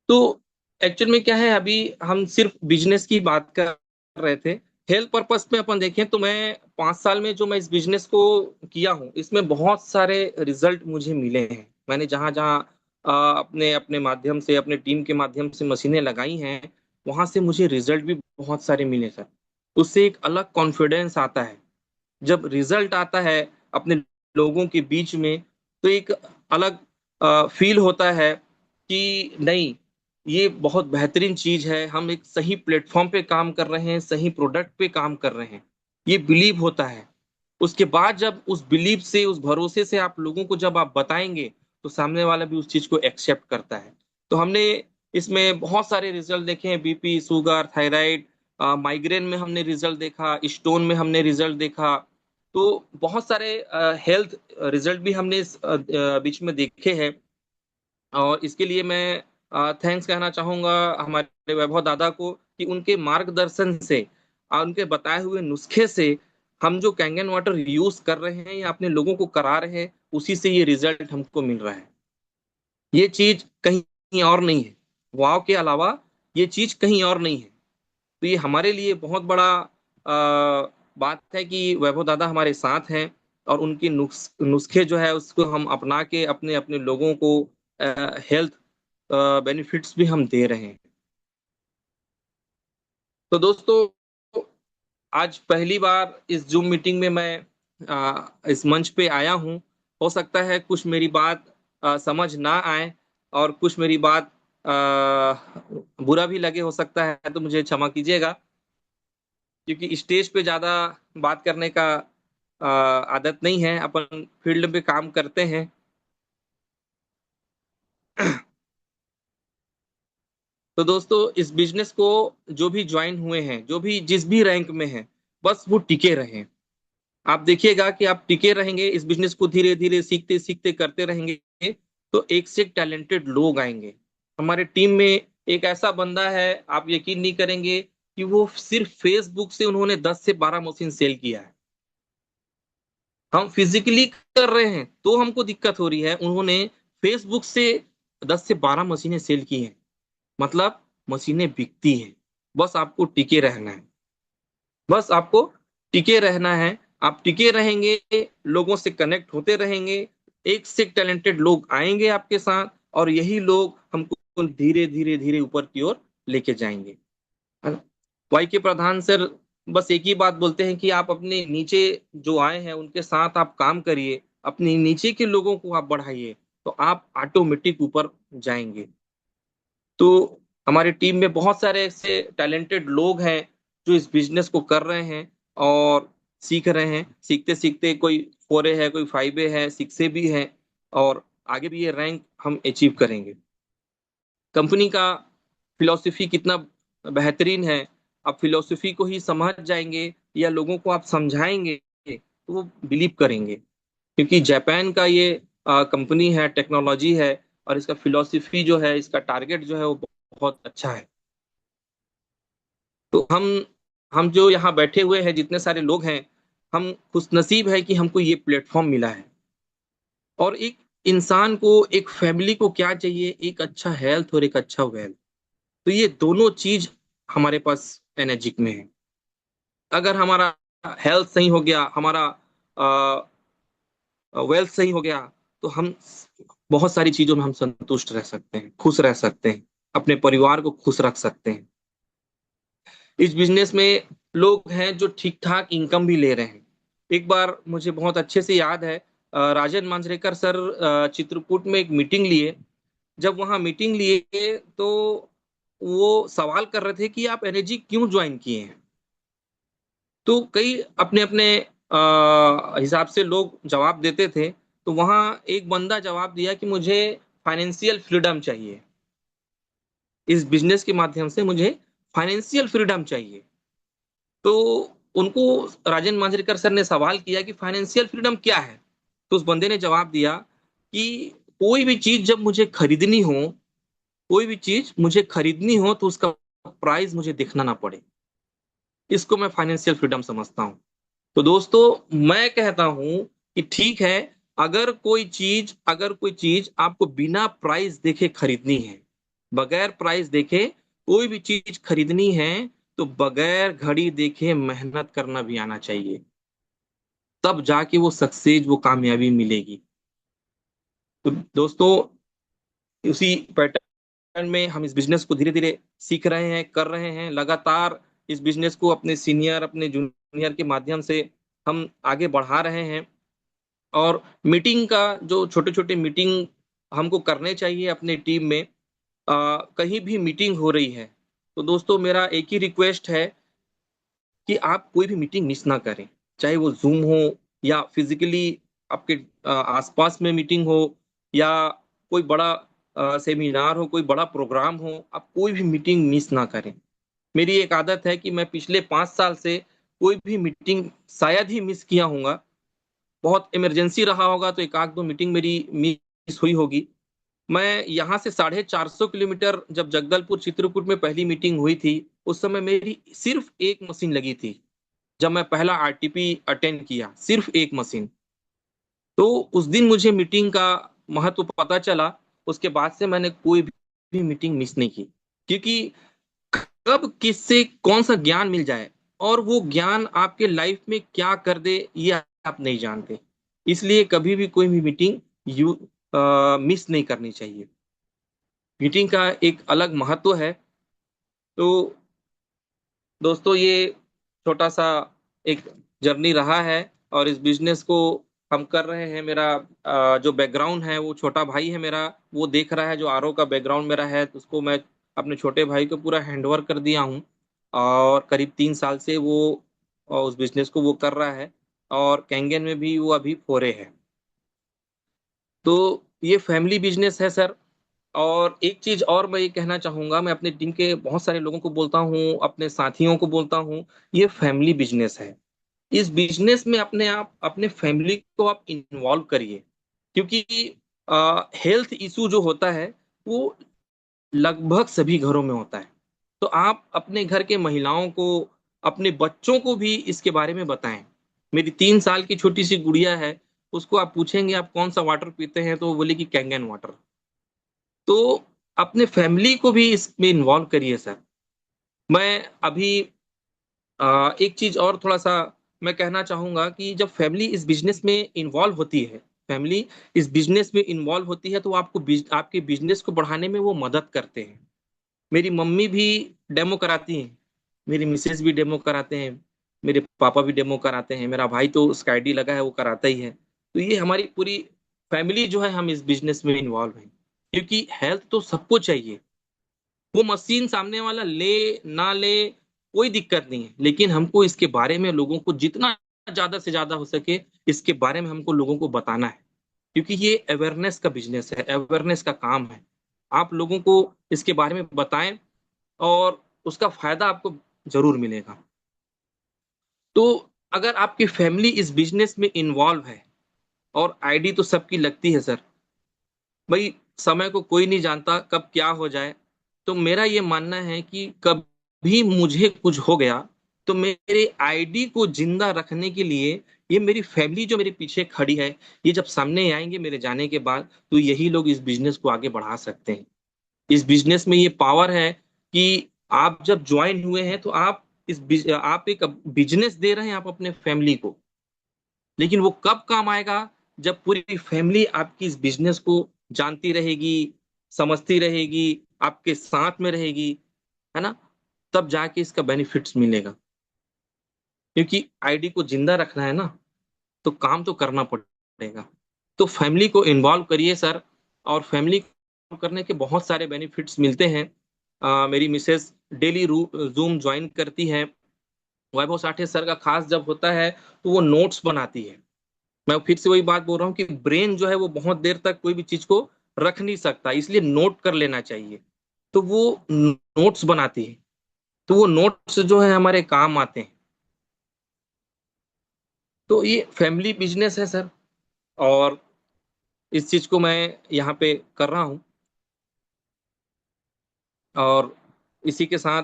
तो एक्चुअल में क्या है, अभी हम सिर्फ बिजनेस की बात कर रहे थे। हेल्थ पर्पस में अपन देखें तो मैं 5 साल में जो मैं इस बिजनेस को किया हूँ, इसमें बहुत सारे रिजल्ट मुझे मिले हैं। मैंने जहाँ जहाँ अपने अपने माध्यम से, अपने टीम के माध्यम से मशीनें लगाई हैं, वहां से मुझे रिजल्ट भी बहुत सारे मिले सर। उससे एक अलग कॉन्फिडेंस आता है। जब रिजल्ट आता है अपने लोगों के बीच में, तो एक अलग फील होता है कि नहीं, ये बहुत बेहतरीन चीज है, हम एक सही प्लेटफॉर्म पे काम कर रहे हैं, सही प्रोडक्ट पे काम कर रहे हैं, ये बिलीव होता है। उसके बाद जब उस बिलीव से, उस भरोसे से आप लोगों को जब आप बताएंगे, तो सामने वाला भी उस चीज को एक्सेप्ट करता है। तो हमने इसमें बहुत सारे रिजल्ट देखे हैं, बीपी, शुगर, थायराइड, माइग्रेन में हमने रिजल्ट देखा, स्टोन में हमने रिजल्ट देखा। तो बहुत सारे हेल्थ रिजल्ट भी हमने इस बीच में देखे हैं। और इसके लिए मैं थैंक्स कहना चाहूंगा हमारे वैभव दादा को कि उनके मार्गदर्शन से, उनके बताए हुए नुस्खे से हम जो कैंगन वाटर यूज कर रहे हैं या अपने लोगों को करा रहे हैं, उसी से ये रिजल्ट हमको मिल रहा है। ये चीज कहीं और नहीं है, वाव के अलावा ये चीज कहीं और नहीं है। तो ये हमारे लिए बहुत बड़ा बात है कि वैभव दादा हमारे साथ हैं और उनके नुस्खे जो है उसको हम अपना के अपने अपने लोगों को हेल्थ बेनिफिट्स भी हम दे रहे हैं। तो दोस्तों, आज पहली बार इस जूम मीटिंग में मैं इस मंच पे आया हूं। हो सकता है कुछ मेरी बात समझ ना आए और कुछ मेरी बात बुरा भी लगे, हो सकता है, तो मुझे क्षमा कीजिएगा, क्योंकि स्टेज पे ज्यादा बात करने का आदत नहीं है, अपन फील्ड पे काम करते हैं। तो दोस्तों, इस बिजनेस को जो भी ज्वाइन हुए हैं, जो भी जिस भी रैंक में हैं, बस वो टिके रहें। आप देखिएगा कि आप टिके रहेंगे, इस बिजनेस को धीरे धीरे सीखते सीखते करते रहेंगे, तो एक से एक टैलेंटेड लोग आएंगे। हमारे टीम में एक ऐसा बंदा है, आप यकीन नहीं करेंगे कि वो सिर्फ फेसबुक से उन्होंने 10 से 12 मशीन सेल किया है। हम फिजिकली कर रहे हैं तो हमको दिक्कत हो रही है, उन्होंने फेसबुक से 10 से 12 मशीनें सेल की हैं। मतलब मशीनें बिकती हैं। बस आपको टिके रहना है, बस आपको टिके रहना है। आप टिके रहेंगे, लोगों से कनेक्ट होते रहेंगे, एक से एक टैलेंटेड लोग आएंगे आपके साथ, और यही लोग हमको धीरे धीरे धीरे ऊपर की ओर लेके जाएंगे। वाई के प्रधान सर बस एक ही बात बोलते हैं कि आप अपने नीचे जो आए हैं उनके साथ आप काम करिए, अपने नीचे के लोगों को आप बढ़ाइए, तो आप ऑटोमेटिक ऊपर जाएंगे। तो हमारी टीम में बहुत सारे ऐसे टैलेंटेड लोग हैं जो इस बिजनेस को कर रहे हैं और सीख रहे हैं। सीखते सीखते कोई 4A है, कोई 5A है, 6A भी है, और आगे भी ये रैंक हम अचीव करेंगे। कंपनी का फिलॉसफी कितना बेहतरीन है, आप फिलॉसफी को ही समझ जाएंगे या लोगों को आप समझाएंगे तो वो बिलीव करेंगे, क्योंकि जापान का ये कंपनी है, टेक्नोलॉजी है, और इसका फिलॉसफी जो है, इसका टारगेट जो है वो बहुत अच्छा है। तो हम जो यहाँ बैठे हुए हैं, जितने सारे लोग हैं, हम खुशनसीब है कि हमको ये प्लेटफॉर्म मिला है। और एक इंसान को, एक फैमिली को क्या चाहिए? एक अच्छा हेल्थ और एक अच्छा वेल्थ। तो ये दोनों चीज हमारे पास एनर्जिक में है। अगर हमारा हेल्थ सही हो गया, हमारा वेल्थ सही हो गया, तो हम बहुत सारी चीजों में हम संतुष्ट रह सकते हैं, खुश रह सकते हैं, अपने परिवार को खुश रख सकते हैं। इस बिजनेस में लोग हैं जो ठीक ठाक इनकम भी ले रहे हैं। एक बार मुझे बहुत अच्छे से याद है, राजन मांजरेकर सर चित्रकूट में एक मीटिंग लिए। जब वहां मीटिंग लिए तो वो सवाल कर रहे थे कि आप एनर्जी क्यों ज्वाइन किए हैं। तो कई अपने अपने हिसाब से लोग जवाब देते थे। तो वहां एक बंदा जवाब दिया कि मुझे फाइनेंशियल फ्रीडम चाहिए, इस बिजनेस के माध्यम से मुझे फाइनेंशियल फ्रीडम चाहिए। तो उनको राजन मांजरेकर सर ने सवाल किया कि फाइनेंशियल फ्रीडम क्या है। तो उस बंदे ने जवाब दिया कि कोई भी चीज जब मुझे खरीदनी हो, कोई भी चीज मुझे खरीदनी हो तो उसका प्राइस मुझे देखना ना पड़े, इसको मैं फाइनेंशियल फ्रीडम समझता हूं। तो दोस्तों, मैं कहता हूं कि ठीक है, अगर कोई चीज आपको बिना प्राइस देखे खरीदनी है, बगैर प्राइस देखे कोई भी चीज खरीदनी है, तो बगैर घड़ी देखे मेहनत करना भी आना चाहिए, तब जाके वो सक्सेस, वो कामयाबी मिलेगी। तो दोस्तों, उसी पैटर्न में हम इस बिजनेस को धीरे धीरे सीख रहे हैं, कर रहे हैं। लगातार इस बिजनेस को अपने सीनियर, अपने जूनियर के माध्यम से हम आगे बढ़ा रहे हैं। और मीटिंग का जो छोटे छोटे मीटिंग हमको करने चाहिए अपने टीम में। कहीं भी मीटिंग हो रही है तो दोस्तों, मेरा एक ही रिक्वेस्ट है कि आप कोई भी मीटिंग मिस ना करें, चाहे वो जूम हो या फिजिकली आपके आसपास में मीटिंग हो, या कोई बड़ा सेमिनार हो, कोई बड़ा प्रोग्राम हो, आप कोई भी मीटिंग मिस ना करें। मेरी एक आदत है कि मैं पिछले 5 साल से कोई भी मीटिंग शायद ही मिस किया होगा। बहुत इमरजेंसी रहा होगा तो एक आध दो मीटिंग मेरी मिस हुई होगी। मैं यहाँ से 450 किलोमीटर, जब जगदलपुर चित्रकूट में पहली मीटिंग हुई थी, उस समय मेरी सिर्फ एक मशीन लगी थी। जब मैं पहला आरटीपी अटेंड किया, सिर्फ एक मशीन। तो उस दिन मुझे मीटिंग का महत्व पता चला। उसके बाद से मैंने कोई भी मीटिंग मिस नहीं की, क्योंकि कब किससे कौन सा ज्ञान मिल जाए और वो ज्ञान आपके लाइफ में क्या कर दे, ये आप नहीं जानते। इसलिए कभी भी कोई भी मीटिंग मिस नहीं करनी चाहिए। मीटिंग का एक अलग महत्व है। तो दोस्तों, ये छोटा सा एक जर्नी रहा है और इस बिजनेस को हम कर रहे हैं। मेरा जो बैकग्राउंड है, वो छोटा भाई है मेरा, वो देख रहा है। जो आरओ का बैकग्राउंड मेरा है, तो उसको मैं अपने छोटे भाई को पूरा हैंडओवर कर दिया हूँ और करीब 3 साल से वो उस बिजनेस को वो कर रहा है और कैंगन में भी वो अभी फोरे है। तो ये फैमिली बिजनेस है सर। और एक चीज और मैं ये कहना चाहूंगा, मैं अपने टीम के बहुत सारे लोगों को बोलता हूँ, अपने साथियों को बोलता हूँ, ये फैमिली बिजनेस है। इस बिजनेस में अपने आप अपने फैमिली को आप इन्वॉल्व करिए, क्योंकि हेल्थ इशू जो होता है वो लगभग सभी घरों में होता है। तो आप अपने घर के महिलाओं को, अपने बच्चों को भी इसके बारे में बताएं। मेरी 3 साल की छोटी सी गुड़िया है, उसको आप पूछेंगे आप कौन सा वाटर पीते हैं, तो वो बोलेगी कैंगन वाटर। तो अपने फैमिली को भी इसमें इन्वॉल्व करिए सर। मैं अभी एक चीज और थोड़ा सा मैं कहना चाहूंगा कि जब फैमिली इस बिजनेस में इन्वॉल्व होती है, फैमिली इस बिजनेस में इन्वॉल्व होती है, तो आपको आपके बिजनेस को बढ़ाने में वो मदद करते हैं। मेरी मम्मी भी डेमो कराती हैं, मेरी मिसेज भी डेमो कराते हैं, मेरे पापा भी डेमो कराते हैं, मेरा भाई तो उसका आईडी लगा है वो कराता ही है। तो ये हमारी पूरी फैमिली जो है, हम इस बिजनेस में इन्वॉल्व हैं, क्योंकि हेल्थ तो सबको चाहिए। वो मशीन सामने वाला ले ना ले कोई दिक्कत नहीं है, लेकिन हमको इसके बारे में लोगों को जितना ज्यादा से ज्यादा हो सके इसके बारे में हमको लोगों को बताना है, क्योंकि ये अवेयरनेस का बिजनेस है, अवेयरनेस का काम है। आप लोगों को इसके बारे में बताएं और उसका फायदा आपको जरूर मिलेगा। तो अगर आपकी फैमिली इस बिजनेस में इन्वॉल्व है, और आईडी तो सबकी लगती है सर, भाई समय को कोई नहीं जानता कब क्या हो जाए। तो मेरा ये मानना है कि कभी मुझे कुछ हो गया तो मेरे आईडी को जिंदा रखने के लिए ये मेरी फैमिली जो मेरे पीछे खड़ी है, ये जब सामने आएंगे मेरे जाने के बाद, तो यही लोग इस बिजनेस को आगे बढ़ा सकते हैं। इस बिजनेस में ये पावर है कि आप जब ज्वाइन हुए हैं तो आप आप एक बिजनेस दे रहे हैं आप अपने फैमिली को, लेकिन वो कब काम आएगा, जब पूरी फैमिली आपकी इस बिजनेस को जानती रहेगी, समझती रहेगी, आपके साथ में रहेगी, है ना, तब जाके इसका बेनिफिट्स मिलेगा। क्योंकि आईडी को जिंदा रखना है ना, तो काम तो करना पड़ेगा। तो फैमिली को इन्वॉल्व करिए सर, और फैमिली को करने के बहुत सारे बेनिफिट्स मिलते हैं। मेरी मिसेस डेली जूम ज्वाइन करती है। वैभव साठे सर का खास जब होता है तो वो नोट्स बनाती है। मैं फिर से वही बात बोल रहा हूँ कि ब्रेन जो है वो बहुत देर तक कोई भी चीज को रख नहीं सकता, इसलिए नोट कर लेना चाहिए। तो वो नोट्स बनाती है, तो वो नोट्स जो है हमारे काम आते हैं। तो ये फैमिली बिजनेस है सर, और इस चीज को मैं यहाँ पे कर रहा हूँ। और इसी के साथ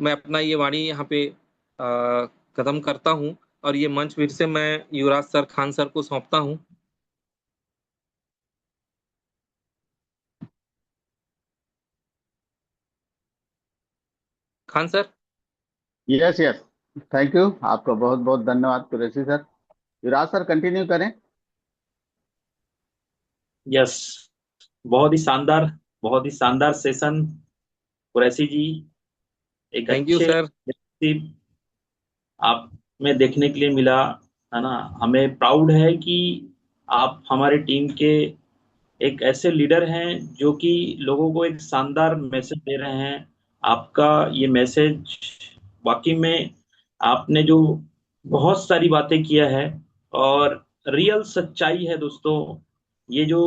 मैं अपना ये वाणी यहाँ पे खत्म करता हूँ, और ये मंच फिर से मैं युवराज सर, खान सर को सौंपता हूँ। Khan sir. Yes yes, thank you, आपका बहुत बहुत धन्यवाद कुरैशी सर। विराज सर कंटिन्यू करें। यस, बहुत ही शानदार सेशन कुरैशी जी। एक थैंक यू अच्छे सर। व्यक्ति आप में देखने के लिए मिला, है ना। हमें प्राउड है कि आप हमारे टीम के एक ऐसे लीडर हैं जो कि लोगों को एक शानदार मैसेज दे रहे हैं। आपका ये मैसेज वाकई में आपने जो बहुत सारी बातें किया है और रियल सच्चाई है दोस्तों। ये जो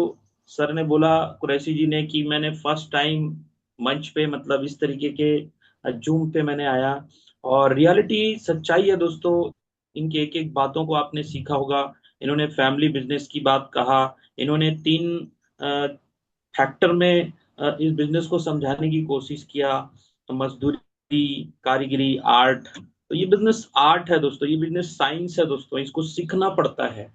सर ने बोला, कुरैशी जी ने, कि मैंने फर्स्ट टाइम मंच पे, मतलब इस तरीके के जूम पे मैंने आया, और रियलिटी सच्चाई है दोस्तों। इनकी एक एक बातों को आपने सीखा होगा। इन्होंने फैमिली बिजनेस की बात कहा, इन्होंने 3 फैक्टर में इस बिजनेस को समझाने की कोशिश किया, मजदूरी, कारीगरी, आर्ट तो ये बिजनेस आर्ट है दोस्तों, ये बिजनेस साइंस है दोस्तों, इसको सीखना पड़ता है।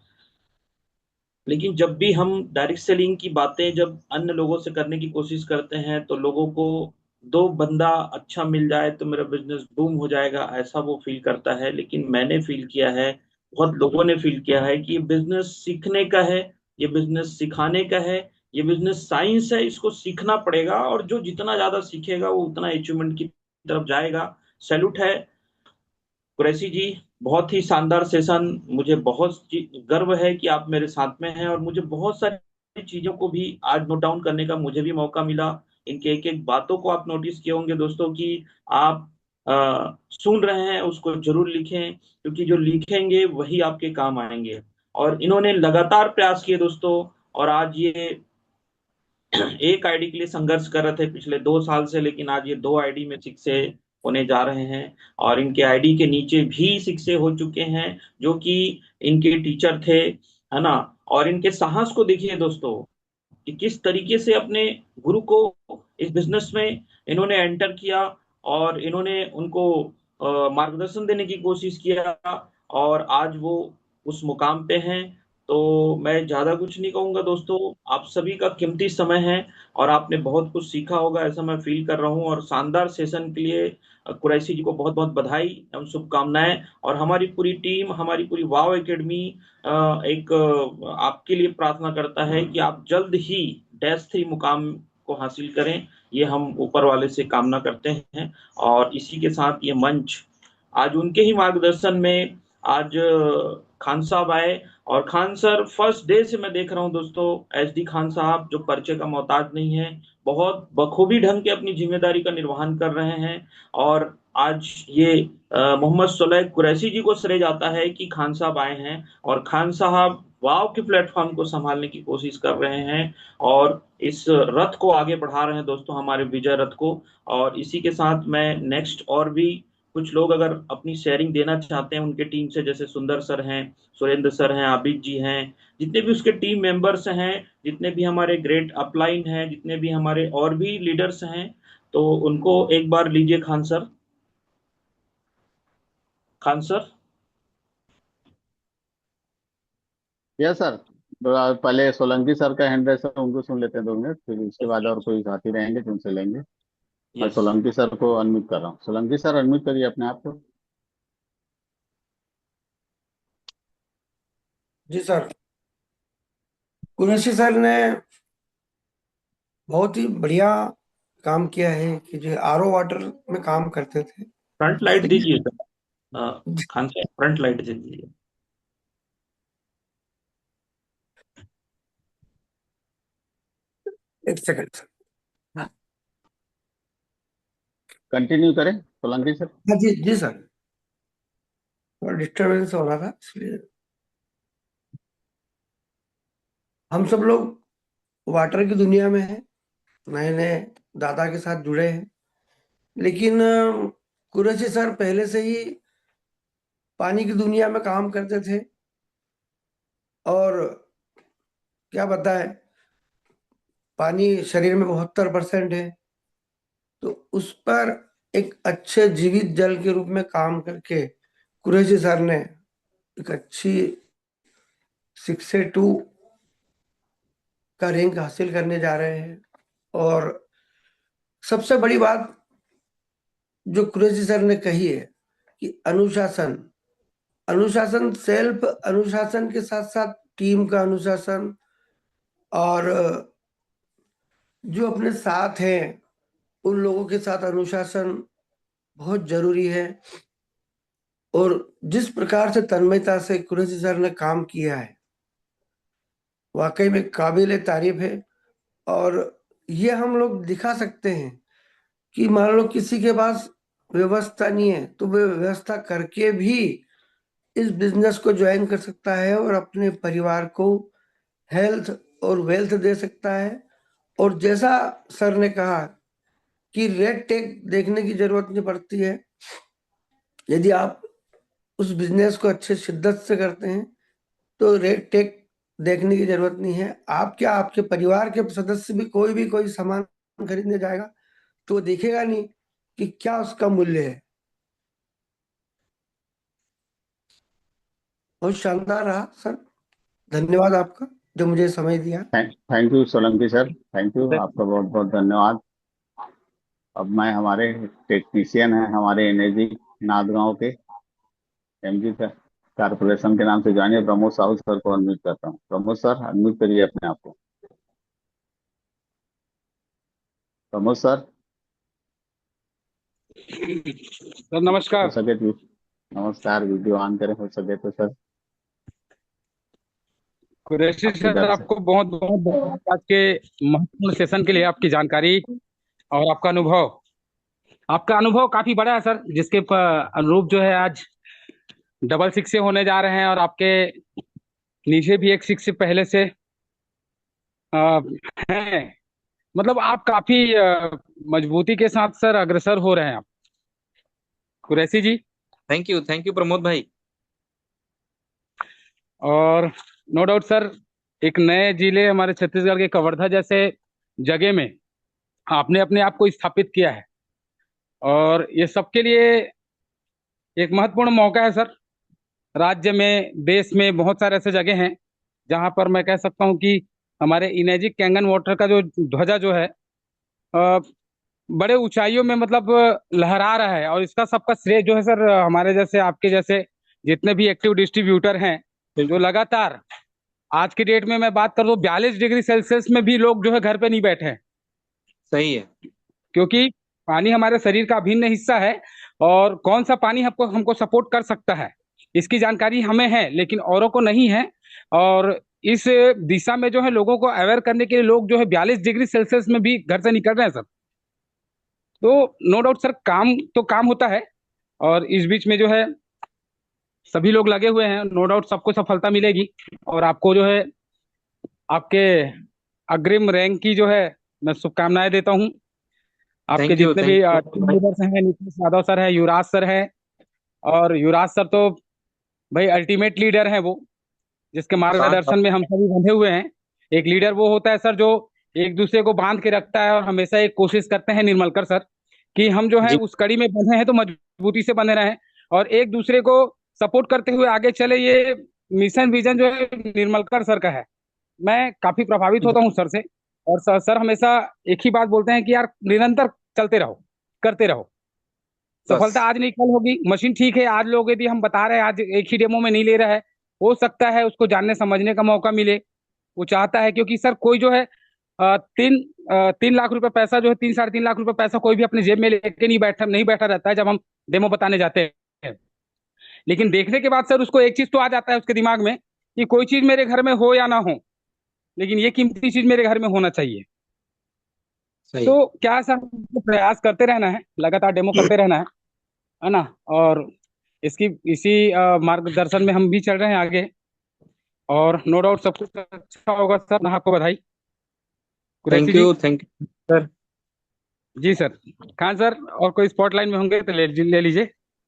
लेकिन जब भी हम डायरेक्ट सेलिंग की बातें जब अन्य लोगों से करने की कोशिश करते हैं तो लोगों को दो बंदा अच्छा मिल जाए तो मेरा बिजनेस बूम हो जाएगा, ऐसा वो फील करता है। लेकिन मैंने फील किया है, बहुत लोगों ने फील किया है कि ये बिजनेस सीखने का है, ये बिजनेस सिखाने का है, ये बिजनेस साइंस है, इसको सीखना पड़ेगा। और जो जितना ज्यादा सीखेगा वो उतना अचीवमेंट की तरफ जाएगा। सैल्यूट है कुरैशी जी, बहुत ही शानदार सेशन। मुझे बहुत गर्व है कि आप मेरे साथ में हैं, और मुझे बहुत सारी चीजों को भी आज नोट डाउन करने का मुझे भी मौका मिला। इनके एक एक बातों को आप नोटिस किए होंगे दोस्तों कि आप सुन रहे हैं उसको जरूर लिखें, क्योंकि जो लिखेंगे वही आपके काम आएंगे। और इन्होंने लगातार प्रयास किए दोस्तों, और आज ये एक आईडी के लिए संघर्ष कर रहे थे पिछले 2 साल से, लेकिन आज ये 2 आईडी में शिक्षे होने जा रहे हैं। और इनके आईडी के नीचे भी शिक्षे हो चुके हैं जो कि इनके टीचर थे, है ना। और इनके साहस को देखिए दोस्तों कि किस तरीके से अपने गुरु को इस बिजनेस में इन्होंने एंटर किया, और इन्होंने उनको मार्गदर्शन देने की कोशिश किया, और आज वो उस मुकाम पे हैं। तो मैं ज्यादा कुछ नहीं कहूंगा दोस्तों, आप सभी का कीमती समय है और आपने बहुत कुछ सीखा होगा, ऐसा मैं फील कर रहा हूँ। और शानदार सेशन के लिए कुरैशी जी को बहुत बहुत बधाई एवं शुभकामनाएं। और हमारी पूरी टीम, हमारी पूरी वाव एकेडमी आपके लिए प्रार्थना करता है कि आप जल्द ही -3 मुकाम को हासिल करें, ये हम ऊपर वाले से कामना करते हैं। और इसी के साथ ये मंच आज उनके ही मार्गदर्शन में आज खान साहब आए। और खान सर फर्स्ट डे से मैं देख रहा हूं दोस्तों, SD खान साहब जो परिचय का मोहताज नहीं है, बहुत बखूबी ढंग के अपनी जिम्मेदारी का निर्वहन कर रहे हैं। और आज ये मोहम्मद सोलह कुरैशी जी को श्रेय जाता है कि खान साहब आए हैं, और खान साहब वाव के प्लेटफॉर्म को संभालने की कोशिश कर रहे हैं, और इस रथ को आगे बढ़ा रहे हैं दोस्तों, हमारे विजय रथ को। और इसी के साथ मैं नेक्स्ट और भी कुछ लोग अगर अपनी शेयरिंग देना चाहते हैं उनके टीम से, जैसे सुंदर सर हैं, सुरेंद्र सर हैं, आबिद जी हैं, जितने भी उसके टीम मेंबर्स हैं, जितने भी हमारे ग्रेट अपलाइन हैं, जितने भी हमारे और भी लीडर्स हैं, तो उनको एक बार लीजिए Khan sir. Khan sir. Yes sir. पहले सोलंकी सर का हैंड रेस है, उनको सुन लेते हैं 2 मिनट, फिर उसके बाद और कोई साथी रहेंगे तो उनसे लेंगे। मैं सोलंकी सर को अनम्यूट कर रहा हूँ। सोलंकी सर अनम्यूट करिए अपने आप को। जी सर। कुरैशी सर ने बहुत ही बढ़िया काम किया है कि जो RO वाटर में काम करते थे। फ्रंट लाइट दीजिए sir, Khan sir front light दीजिए। एक सेकंड सर। हाँ कंटिन्यू करें सोलंकी सर। जी जी सर, थोड़ा डिस्टर्बेंस हो रहा था इसलिए। हम सब लोग वाटर की दुनिया में हैं, नए नए दादा के साथ जुड़े हैं, लेकिन कुरैशी सर पहले से ही पानी की दुनिया में काम करते थे। और क्या बताएं, पानी शरीर में 72% है, तो उस पर एक अच्छे जीवित जल के रूप में काम करके कुरैशी सर ने एक अच्छी 6A2 का रैंक हासिल करने जा रहे हैं। और सबसे बड़ी बात जो कुरैशी सर ने कही है कि अनुशासन, अनुशासन, सेल्फ अनुशासन के साथ साथ टीम का अनुशासन, और जो अपने साथ हैं उन लोगों के साथ अनुशासन बहुत जरूरी है। और जिस प्रकार से तन्मयता से कुरैशी सर ने काम किया है, वाकई में काबिल तारीफ है। और ये हम लोग दिखा सकते हैं कि मान लो किसी के पास व्यवस्था नहीं है तो वो व्यवस्था करके भी इस बिजनेस को ज्वाइन कर सकता है और अपने परिवार को हेल्थ और वेल्थ दे सकता है। और जैसा सर ने कहा कि रेड टेक देखने की जरूरत नहीं पड़ती है। यदि आप उस बिजनेस को अच्छे शिद्दत से करते हैं तो रेड टेक देखने की जरूरत नहीं है। आप क्या, आपके परिवार के सदस्य भी कोई सामान खरीदने जाएगा तो देखेगा नहीं कि क्या उसका मूल्य है, बहुत शानदार रहा सर। धन्यवाद आपका जो मुझे समय दिया। Thank you Solanki sir, thank you, आपका बहुत बहुत धन्यवाद। अब मैं हमारे टेक्नीशियन हैं हमारे एनर्जी नादगांव के एमजी कारपोरेशन के नाम से जानिए प्रमोद साहू सर को अनम्यूट करता हूँ। प्रमोद सर अनम्यूट करिए अपने आप को। प्रमोद सर नमस्कार। हो सके तो नमस्कार, वीडियो ऑन करें हो सके तो सर। कुरैशी आपके सर, दर्शक आपको बहुत बहुत धन्यवाद आज के महत्वपूर्ण सेशन के लिए, आपकी जानकारी और आपका अनुभव। आपका अनुभव काफी बड़ा है सर, जिसके अनुरूप जो है आज डबल सिक्स से होने जा रहे हैं, और आपके नीचे भी एक सिक्स से पहले से हैं। मतलब आप काफी मजबूती के साथ सर अग्रसर हो रहे हैं आप, कुरैशी जी। थैंक यू प्रमोद भाई। और नो डाउट सर, एक नए जिले हमारे छत्तीसगढ़ के कवर्धा जैसे जगह में आपने अपने आप को स्थापित किया है, और ये सबके लिए एक महत्वपूर्ण मौका है सर। राज्य में, देश में बहुत सारे ऐसे जगह हैं जहां पर मैं कह सकता हूं कि हमारे इनेजिक कैंगन वाटर का जो ध्वजा जो है बड़े ऊंचाइयों में मतलब लहरा रहा है, और इसका सबका श्रेय जो है सर हमारे जैसे, आपके जैसे जितने भी एक्टिव डिस्ट्रीब्यूटर हैं, जो लगातार आज की डेट में मैं बात करूँ तो 42 डिग्री सेल्सियस में भी लोग जो है घर पे नहीं बैठे हैं। सही है, क्योंकि पानी हमारे शरीर का अभिन्न हिस्सा है, और कौन सा पानी हमको सपोर्ट कर सकता है इसकी जानकारी हमें है, लेकिन औरों को नहीं है। और इस दिशा में जो है लोगों को अवेयर करने के लिए लोग जो है 42 डिग्री सेल्सियस में भी घर से निकल रहे हैं सर। तो नो डाउट सर, काम तो काम होता है, और इस बीच में जो है सभी लोग लगे हुए हैं। नो डाउट सबको सफलता मिलेगी, और आपको जो है आपके अग्रिम रैंक की जो है मैं शुभकामनाएं देता हूं। आपके Thank you, जितने भी thank you. टीम लीडर्स हैं, नीतीश यादव सर है, युवराज सर है, और युवराज सर तो भाई अल्टीमेट लीडर है वो, जिसके मार्गदर्शन में हम सभी बंधे हुए हैं। एक लीडर वो होता है सर जो एक दूसरे को बांध के रखता है, और हमेशा एक कोशिश करते हैं निर्मलकर सर कि हम जो है उस कड़ी में बंधे हैं तो मजबूती से बंधे रहें, और एक दूसरे को सपोर्ट करते हुए आगे चले। ये मिशन विजन जो है निर्मलकर सर का है। मैं काफी प्रभावित होता हूँ सर से, और सर हमेशा एक ही बात बोलते हैं कि यार निरंतर चलते रहो, करते रहो, सफलता आज नहीं कल होगी। मशीन ठीक है, आज लोग यदि हम बता रहे हैं, आज एक ही डेमो में नहीं ले रहा है, हो सकता है उसको जानने समझने का मौका मिले। वो चाहता है, क्योंकि सर कोई जो है 3 लाख रुपए पैसा जो है 3-3.5 लाख रुपए पैसा कोई भी अपने जेब में लेके नहीं बैठा रहता है जब हम डेमो बताने जाते हैं। लेकिन देखने के बाद सर उसको एक चीज तो आ जाता है उसके दिमाग में कि कोई चीज मेरे घर में हो या ना हो, लेकिन ये कीमती चीज मेरे घर में होना चाहिए। तो क्या सर हमको प्रयास करते रहना है, लगातार डेमो करते रहना है ना, और इसी मार्गदर्शन में हम भी चल रहे हैं आगे, और नो डाउट सब कुछ अच्छा होगा सर। आपको बधाई। Thank you sir. जी सर। खान सर, और कोई स्पॉटलाइन में होंगे तो ले लीजिए।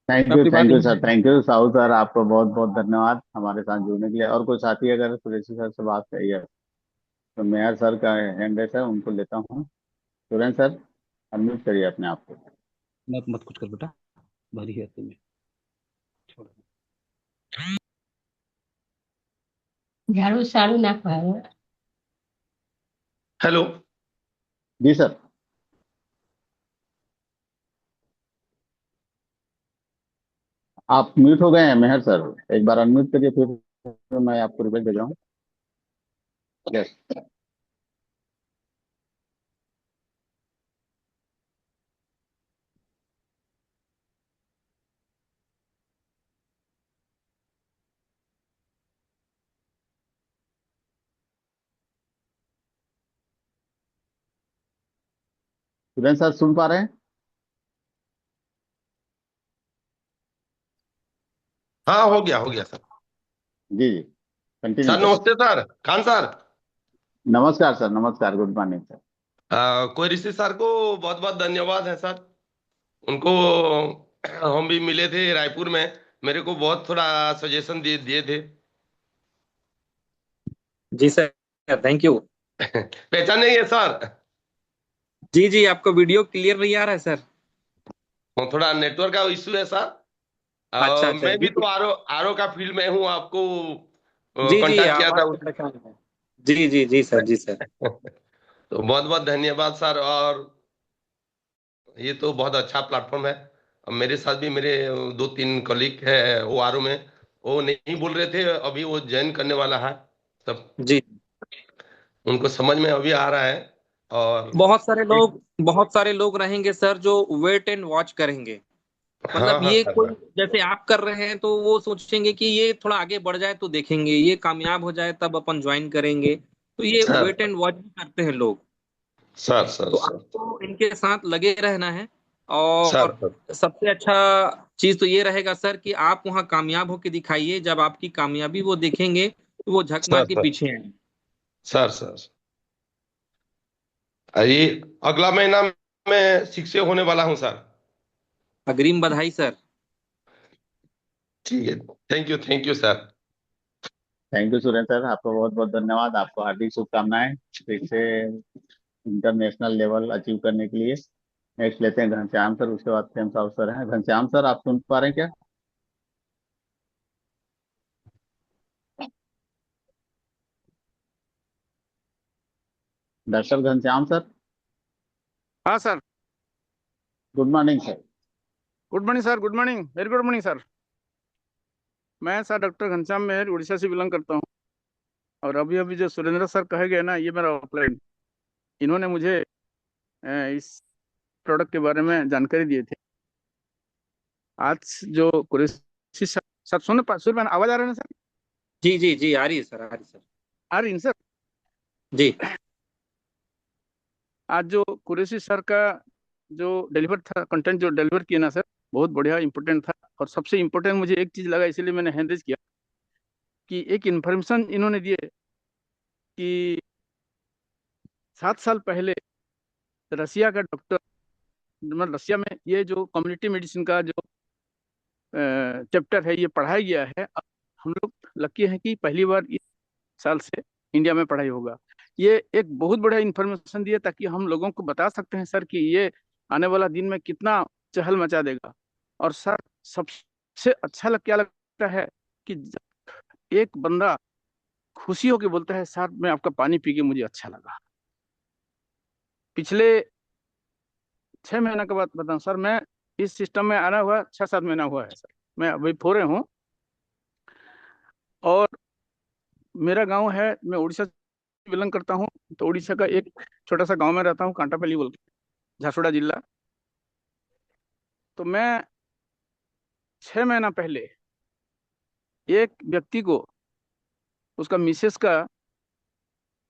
Thank you sir, thank you Sahu sir, आपको बहुत बहुत धन्यवाद हमारे साथ जुड़ने के लिए। और कोई साथी अगर कुरैशी सर से बात करिए तो मेयर सर का हैंड है सर, उनको लेता हूँ। सुरेंद्र सर अनम्यूट करिए अपने आप को। मत कुछ कर बेटा, भरी है तुम्हें। झाड़ू साड़ू ना पाए। हेलो जी सर। आप म्यूट हो गए हैं मेहर सर, एक बार अनम्यूट करिए, फिर मैं आपको रिक्वेस्ट भेज रहा हूँ। यस सुरेंद्र सर, सुन पा रहे हैं? हाँ, हो गया सर। जी जी कंटिन्यू सर नमस्ते सर, खान सर। नमस्कार सर, नमस्कार, गुड मॉर्निंग सर। कोई ऋषि सर को बहुत बहुत धन्यवाद है सर। उनको हम भी मिले थे रायपुर में, मेरे को बहुत थोड़ा सजेशन दिए थे। जी सर, थैंक यू। पहचान नहीं है सर? जी आपका वीडियो क्लियर नहीं आ रहा है सर। थोड़ा नेटवर्क का इश्यू है सर। अच्छा अच्छा मैं भी तो आरओ आरओ का फील्ड में हूँ, आपको जी जी कांटेक्ट किया था। आवाज से पहचान है। जी जी जी सर, जी सर। तो बहुत बहुत धन्यवाद सर। और ये तो बहुत अच्छा प्लेटफॉर्म है। अब मेरे साथ भी मेरे दो तीन कलीग है वो आरओ में, वो नहीं बोल रहे थे, अभी वो ज्वाइन करने वाला है सब। जी, उनको समझ में अभी आ रहा है। और बहुत सारे लोग रहेंगे सर जो वेट एंड वॉच करेंगे। हाँ मतलब हाँ ये सर, कोई हाँ जैसे आप कर रहे हैं तो वो सोचेंगे कि ये थोड़ा आगे बढ़ जाए तो देखेंगे, ये कामयाब हो जाए तब अपन ज्वाइन करेंगे। तो ये सर, वेट एंड वॉच भी करते हैं लोग। सर सर तो सर आपको इनके साथ लगे रहना है। सर और सर सबसे अच्छा चीज तो ये रहेगा सर कि आप वहाँ कामयाब होके दिखाइए। जब आपकी कामयाबी वो देखेंगे तो वो झक मार सर के सर पीछे आएंगे। सर सर ये अगला महीना मैं शिक्षक होने वाला हूँ सर। अग्रिम बधाई सर। ठीक है, thank you sir. Thank you Surendra sir, आपको बहुत बहुत धन्यवाद, आपको हार्दिक शुभकामनाएं फिर से इंटरनेशनल लेवल अचीव करने के लिए। नेक्स्ट लेते हैं घनश्याम सर, उसके बाद खेम साहब सर हैं। घनश्याम सर, आप सुन पा रहे हैं क्या? डॉक्टर घनश्याम सर, हाँ sir. Good morning sir. Good morning sir, good morning, very good morning sir. मैं सर डॉक्टर घनश्याम मेहर उड़ीसा से बिलोंग करता हूँ। और अभी अभी जो सुरेंद्र सर कहे गए ना, ये मेरा ऑफलाइन, इन्होंने मुझे इस प्रोडक्ट के बारे में जानकारी दिए थे। आज जो कुरैशी सर सुन में आवाज आ रहा है ना सर? जी जी जी आ रही है सर, आ रही है सर। आ रही है सर? जी आज जो कुरैशी सर का जो डिलीवर था, कंटेंट जो डिलीवर किया ना सर, बहुत बढ़िया इंपॉर्टेंट था। और सबसे इम्पोर्टेंट मुझे एक चीज लगा, इसीलिए मैंने हैंड रेज किया कि एक इन्फॉर्मेशन इन्होंने दिए कि 7 साल पहले रसिया का डॉक्टर, मतलब रसिया में ये जो कम्युनिटी मेडिसिन का जो चैप्टर है ये पढ़ाया गया है। अब हम लोग लकी हैं कि पहली बार इस साल से इंडिया में पढ़ाई होगा। ये एक बहुत बड़ा इन्फॉर्मेशन दिया ताकि हम लोगों को बता सकते हैं सर कि ये आने वाला दिन में कितना चहल मचा देगा। और सर सबसे अच्छा क्या लगता है कि जब एक बंदा खुशी होकर बोलता है सर मैं आपका पानी पी के मुझे अच्छा लगा। पिछले 6 महीने के बाद बताऊं सर, मैं इस सिस्टम में आना हुआ 6-7 महीना हुआ है सर। मैं अभी फोरे हूँ। और मेरा गांव है, मैं उड़ीसा से बिलोंग करता हूँ। तो उड़ीसा का एक छोटा सा गांव में रहता हूँ, कांटापल्ली बोल के, झारसुगुड़ा जिला। तो मैं 6 महीना पहले एक व्यक्ति को, उसका मिसेस का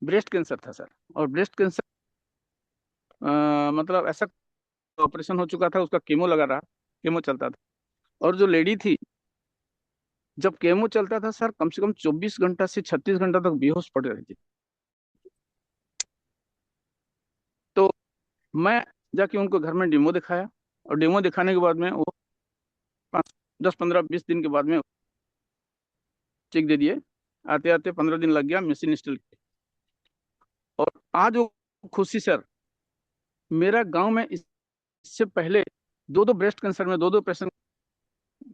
ब्रेस्ट कैंसर था सर। और ब्रेस्ट कैंसर मतलब ऐसा ऑपरेशन हो चुका था, उसका केमो लगा रहा, केमो चलता था। और जो लेडी थी, जब केमो चलता था सर, कम से कम 24 घंटा से 36 घंटा तक बेहोश पड़ रही थी। तो मैं जाके उनको घर में डेमो दिखाया। और डेमो दिखाने के बाद में वो 10-15-20 दिन के बाद में चेक दे दिए। आते आते 15 दिन लग गया मशीन इंस्टॉल किए। और आज वो खुशी सर, मेरा गांव में इससे पहले दो दो ब्रेस्ट कैंसर में दो पेशेंट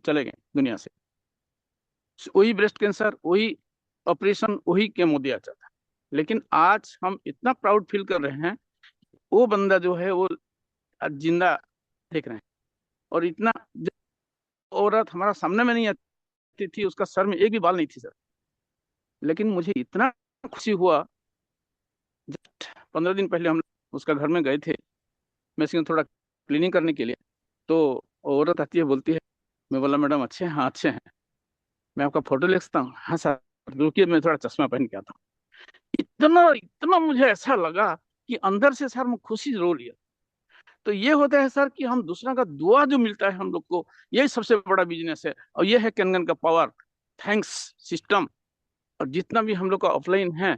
चले गए दुनिया से। वही ब्रेस्ट कैंसर, वही ऑपरेशन, वही केमो दिया जाता है। लेकिन आज हम इतना प्राउड फील कर रहे हैं, वो बंदा जो है वो आज जिंदा देख रहे हैं। और इतना, जब औरत हमारा सामने में नहीं आती थी, उसका सर में एक भी बाल नहीं थी सर, लेकिन मुझे इतना खुशी हुआ। जस्ट 15 दिन पहले हम उसका घर में गए थे, मैं इसमें थोड़ा क्लीनिंग करने के लिए। तो औरत आती है, बोलती है, मैं बोला मैडम अच्छे हैं? हाँ अच्छे हैं। मैं आपका फोटो ले सकता हूँ? हाँ सर रुकिए मैं थोड़ा चश्मा पहन के आता हूँ। इतना इतना मुझे ऐसा लगा कि अंदर से सर मैं खुशी रो लिया। तो ये होता है सर कि हम दूसरा का दुआ जो मिलता है हम लोग को, यही सबसे बड़ा बिजनेस है। और ये है कैनगन का पावर। Thanks system. और जितना भी हम लोग का ऑफलाइन है,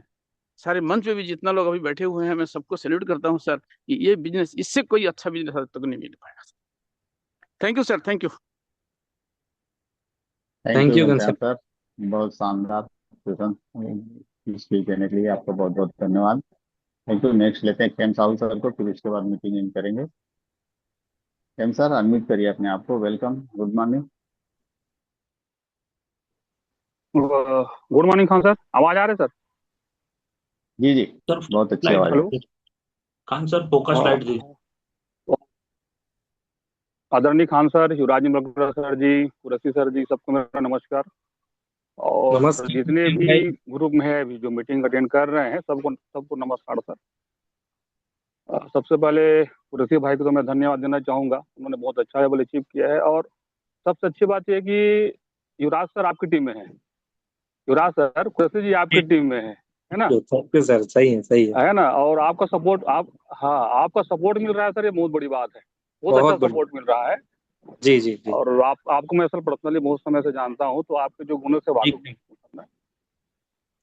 सारे मंच पे भी जितना लोग अभी बैठे हुए हैं, मैं सबको सैल्यूट करता हूँ सर कि ये बिजनेस, इससे कोई अच्छा बिजनेस आज तक नहीं मिल पाया। Thank you sir, thank you. Thank thank you you Ghanshyam Ghanshyam. Sir, बहुत शानदार स्पीच देने के लिए आपका बहुत बहुत धन्यवाद। Thank you. नेक्स्ट लेते हैं खेम साहू सर को, फिर उसके बाद मीटिंग इन करेंगे। खेम सर, अनम्यूट करिए अपने आप को। Welcome, good morning. Good morning Khan sir, आवाज आ रही है सर? जी जी, सर बहुत अच्छी लाइट आवाज है। Hello. Khan sir, focus light जी। आदरणीय Khan sir, Yuvraj Nimbalkar sir ji, Qureshi sir ji, सबको मेरा नमस्कार। और जितने नमस्कार भी भाई। ग्रुप में है अभी जो मीटिंग अटेंड कर रहे हैं, सबको सबको नमस्कार सर। सबसे पहले कुरैशी भाई को तो मैं धन्यवाद देना चाहूंगा, उन्होंने बहुत अच्छा लेवल अचीव किया है। और सबसे अच्छी बात यह है कि युवराज सर आपकी टीम में है, युवराज सर कुरैशी जी आपकी टीम में है ना? थैंक यू सर, सही है है ना? और आपका सपोर्ट, हाँ, आपका सपोर्ट मिल रहा है सर, ये बहुत बड़ी बात है, बहुत अच्छा बहुत बढ़िया। सपोर्ट मिल रहा है। जी जी जी और आपको मैं सर पर्सनली बहुत समय से जानता हूँ, तो आपके जो गुणों से वाकिफ जी। हूँ।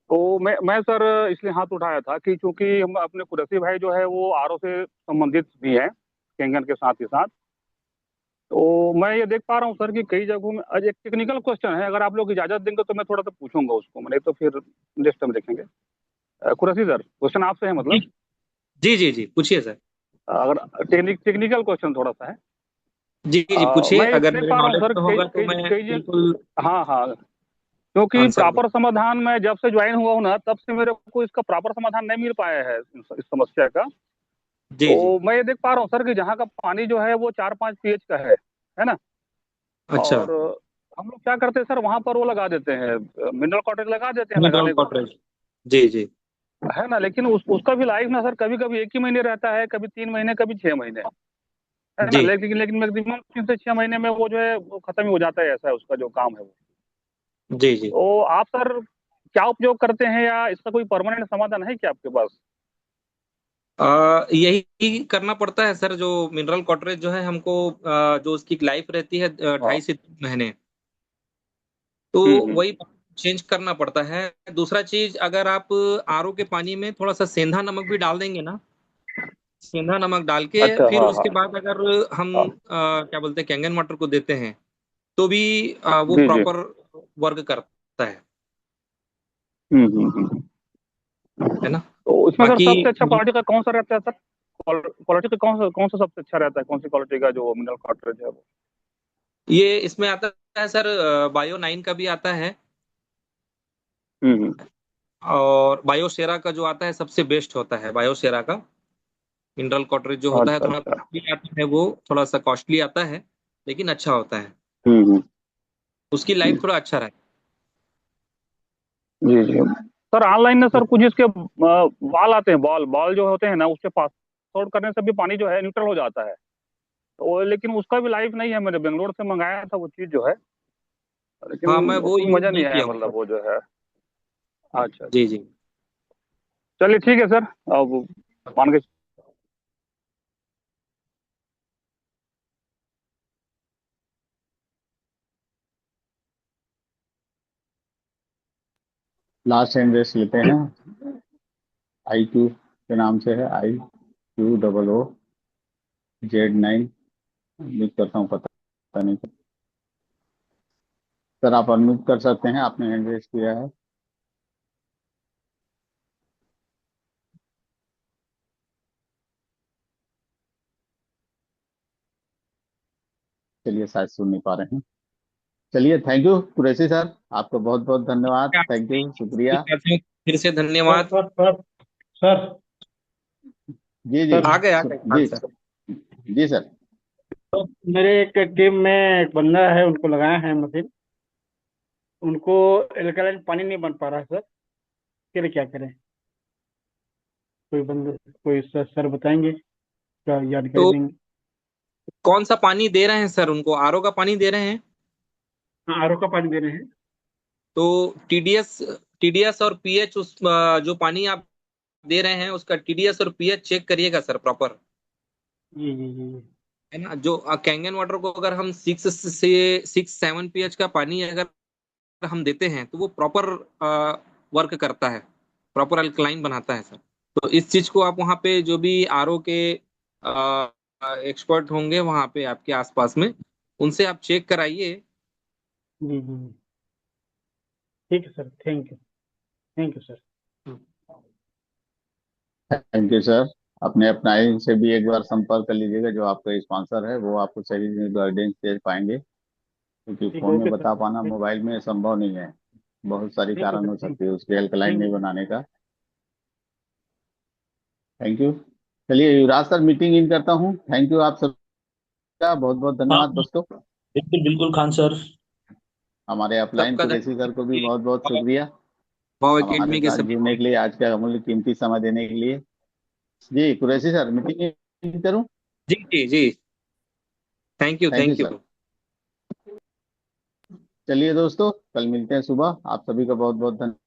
तो मैं सर इसलिए हाथ उठाया था कि चूंकि हम अपने कुरैशी भाई जो है वो आरओ से संबंधित भी हैं, केंगन के साथ ही साथ। तो मैं ये देख पा रहा हूँ सर कि कई जगहों में आज एक टेक्निकल क्वेश्चन है, अगर आप लोग इजाजत देंगे तो मैं थोड़ा सा पूछूंगा उसको, मैंने तो फिर नेक्स्ट टाइम देखेंगे। कुरैशी सर, क्वेश्चन आपसे है मतलब? जी जी जी, पूछिए सर। अगर टेक्निकल क्वेश्चन थोड़ा सा है। जी जी पूछिए, मैं ये अगर देख मेरे पा रहा हूँ नॉलेज सर में कई होगा तो कई मैं कई बिल्कुल हाँ हाँ, क्योंकि आंसर दूँ। प्रॉपर समाधान मैं जब से ज्वाइन हुआ हूँ ना, तब से मेरे को इसका प्रॉपर समाधान नहीं मिल पाया है इस समस्या का। जी जी। तो मैं ये देख पा रहा हूँ सर कि जहाँ का पानी जो है वो 4-5 pH का है ना? अच्छा। और हम लोग क्या करते हैं सर, वहां पर वो लगा देते हैं, मिनरल कॉटेज लगा देते हैं मिनरल लगाने को, कॉटरेज। जी जी। है ना? लेकिन उसका भी लाइफ ना सर कभी कभी 1 ही महीने रहता है, कभी 3 महीने, कभी 6 महीने, है ना? जी लेकिन मैक्सिमम 3 से 6 महीने में वो जो है वो खत्म ही हो जाता है, ऐसा है उसका जो काम है वो। जी जी। तो आप सर क्या उपयोग करते हैं, या इसका कोई परमानेंट समाधान है क्या आपके पास? यही करना पड़ता है सर, जो मिनरल कॉटरेज जो है हमको जो उसकी लाइफ रहती है हाँ। 2.5 से 3 महीने, तो हम्म। वही चेंज करना पड़ता है। दूसरा चीज, अगर आप आरओ के पानी में थोड़ा सा सेंधा नमक भी डाल देंगे ना, सेंधा नमक डाल के अच्छा, फिर हाँ उसके हाँ बाद अगर हम हाँ। क्या बोलते हैं कैंगन वाटर को देते हैं, तो भी वो जी जी। प्रॉपर वर्क करता है हम्म। है ना? तो इसमें सर बाकी सबसे अच्छा क्वालिटी का कौन सा रहता है सर? क्वालिटी का कौन सा सबसे अच्छा रहता है, कौन सी क्वालिटी का जो मिनरल कार्ट्रिज है वो? ये इसमें आता है सर, बायो 9 का भी आता है, हम्म। और बायोसेरा का जो आता है सबसे बेस्ट होता है। बायोसेरा का मिनरल कॉटरेज जो होता है अच्छा थोड़ा अच्छा। कॉस्टली आता है, वो थोड़ा सा कॉस्टली आता है, लेकिन अच्छा होता है, हम्म। उसकी लाइफ थोड़ा अच्छा रहता जी जी। सर ऑनलाइन में सर कुछ इसके बॉल आते हैं, बॉल बॉल जो होते हैं ना, उससे पास आउट करने से भी पानी जो है न्यूट्रल हो जाता है। तो लेकिन उसका भी लाइफ नहीं है, मैंने बेंगलोर से मंगाया था वो चीज जो है, है। लेकिन हाँ, मैं वो उसमें यूज मजा नहीं नहीं आया, किया हूँ मतलब सर। वो जो है। अच्छा जी अच्छा। जी। चलिए ठीक है सर, अब मान के लास्ट एड्रेस लेते हैं, IQ के नाम से है, IQOOZ9। उम्मीद करता हूँ पता नहीं। सर आप अनम्यूट कर सकते हैं, आपने हैंड रेस किया है। चलिए शायद सुन नहीं पा रहे हैं। चलिए, थैंक यू कुरैशी सर, आपका बहुत बहुत धन्यवाद, थैंक यू, शुक्रिया। साथियों, फिर से सर धन्यवाद। सर सर सर जी जी। सर आ गए खान जी सर। जी सर। तो मेरे एक टीम में एक बंदा है, उनको लगाया है मशीन, उनको एल्कलाइन पानी नहीं बन पा रहा है सर, इसके लिए क्या करें? कोई बंदा, कोई सर बताएंगे, क्या जानकारी तो देंगे? कौन सा पानी दे रहे हैं सर उनको? आरओ का पानी दे रहे हैं? हाँ, आरओ का पानी दे रहे हैं। तो टीडीएस टीडीएस और पीएच, उस जो पानी आप दे रहे हैं उसका टीडीएस और पीएच चेक करिएगा सर प्रॉपर, जी जी जी। है ना? जो कैंगन वाटर को अगर हम 6 से 7 pH का पानी अगर हम देते हैं, तो वो प्रॉपर वर्क करता है, प्रॉपर अल्कलाइन बनाता है सर। तो इस चीज को आप वहाँ पे जो भी आरओ के एक्सपर्ट होंगे वहाँ पे आपके आसपास में, उनसे आप चेक कराइए। जी जी जी। ठीक है sir, thank you sir. Thank you sir. अपने अपनाइन से भी एक बार संपर्क कर लीजिएगा, जो आपका स्पॉन्सर है, वो आपको सही गाइडेंस दे पाएंगे, क्योंकि ठीक है, फोन में ओके बता सर। पाना मोबाइल में संभव नहीं है। बहुत सारी ठीक है कारण सर, हो थैंक सकती है उसके अल्कलाइन थैंक नहीं बनाने का। Thank you. चलिए युवराज सर, मीटिंग इन करता हूँ। थैंक यू आप सबका, बहुत बहुत हाँ धन्यवाद दोस्तों। बिल्कुल बिल्कुल खान सर। हमारे अपलाइन सबका कुरैशी सर को भी बहुत बहुत धन्यवाद शुक्रिया वाव हमारे एकेडमी के साथ सभी। जुड़ने के लिए, आज का अमूल्य कीमती समय देने के लिए। जी कुरैशी सर, मीटिंग इन करूँ? जी जी जी, thank you thank you thank sir. You. चलिए दोस्तों, कल मिलते हैं सुबह। आप सभी का बहुत बहुत धन्यवाद।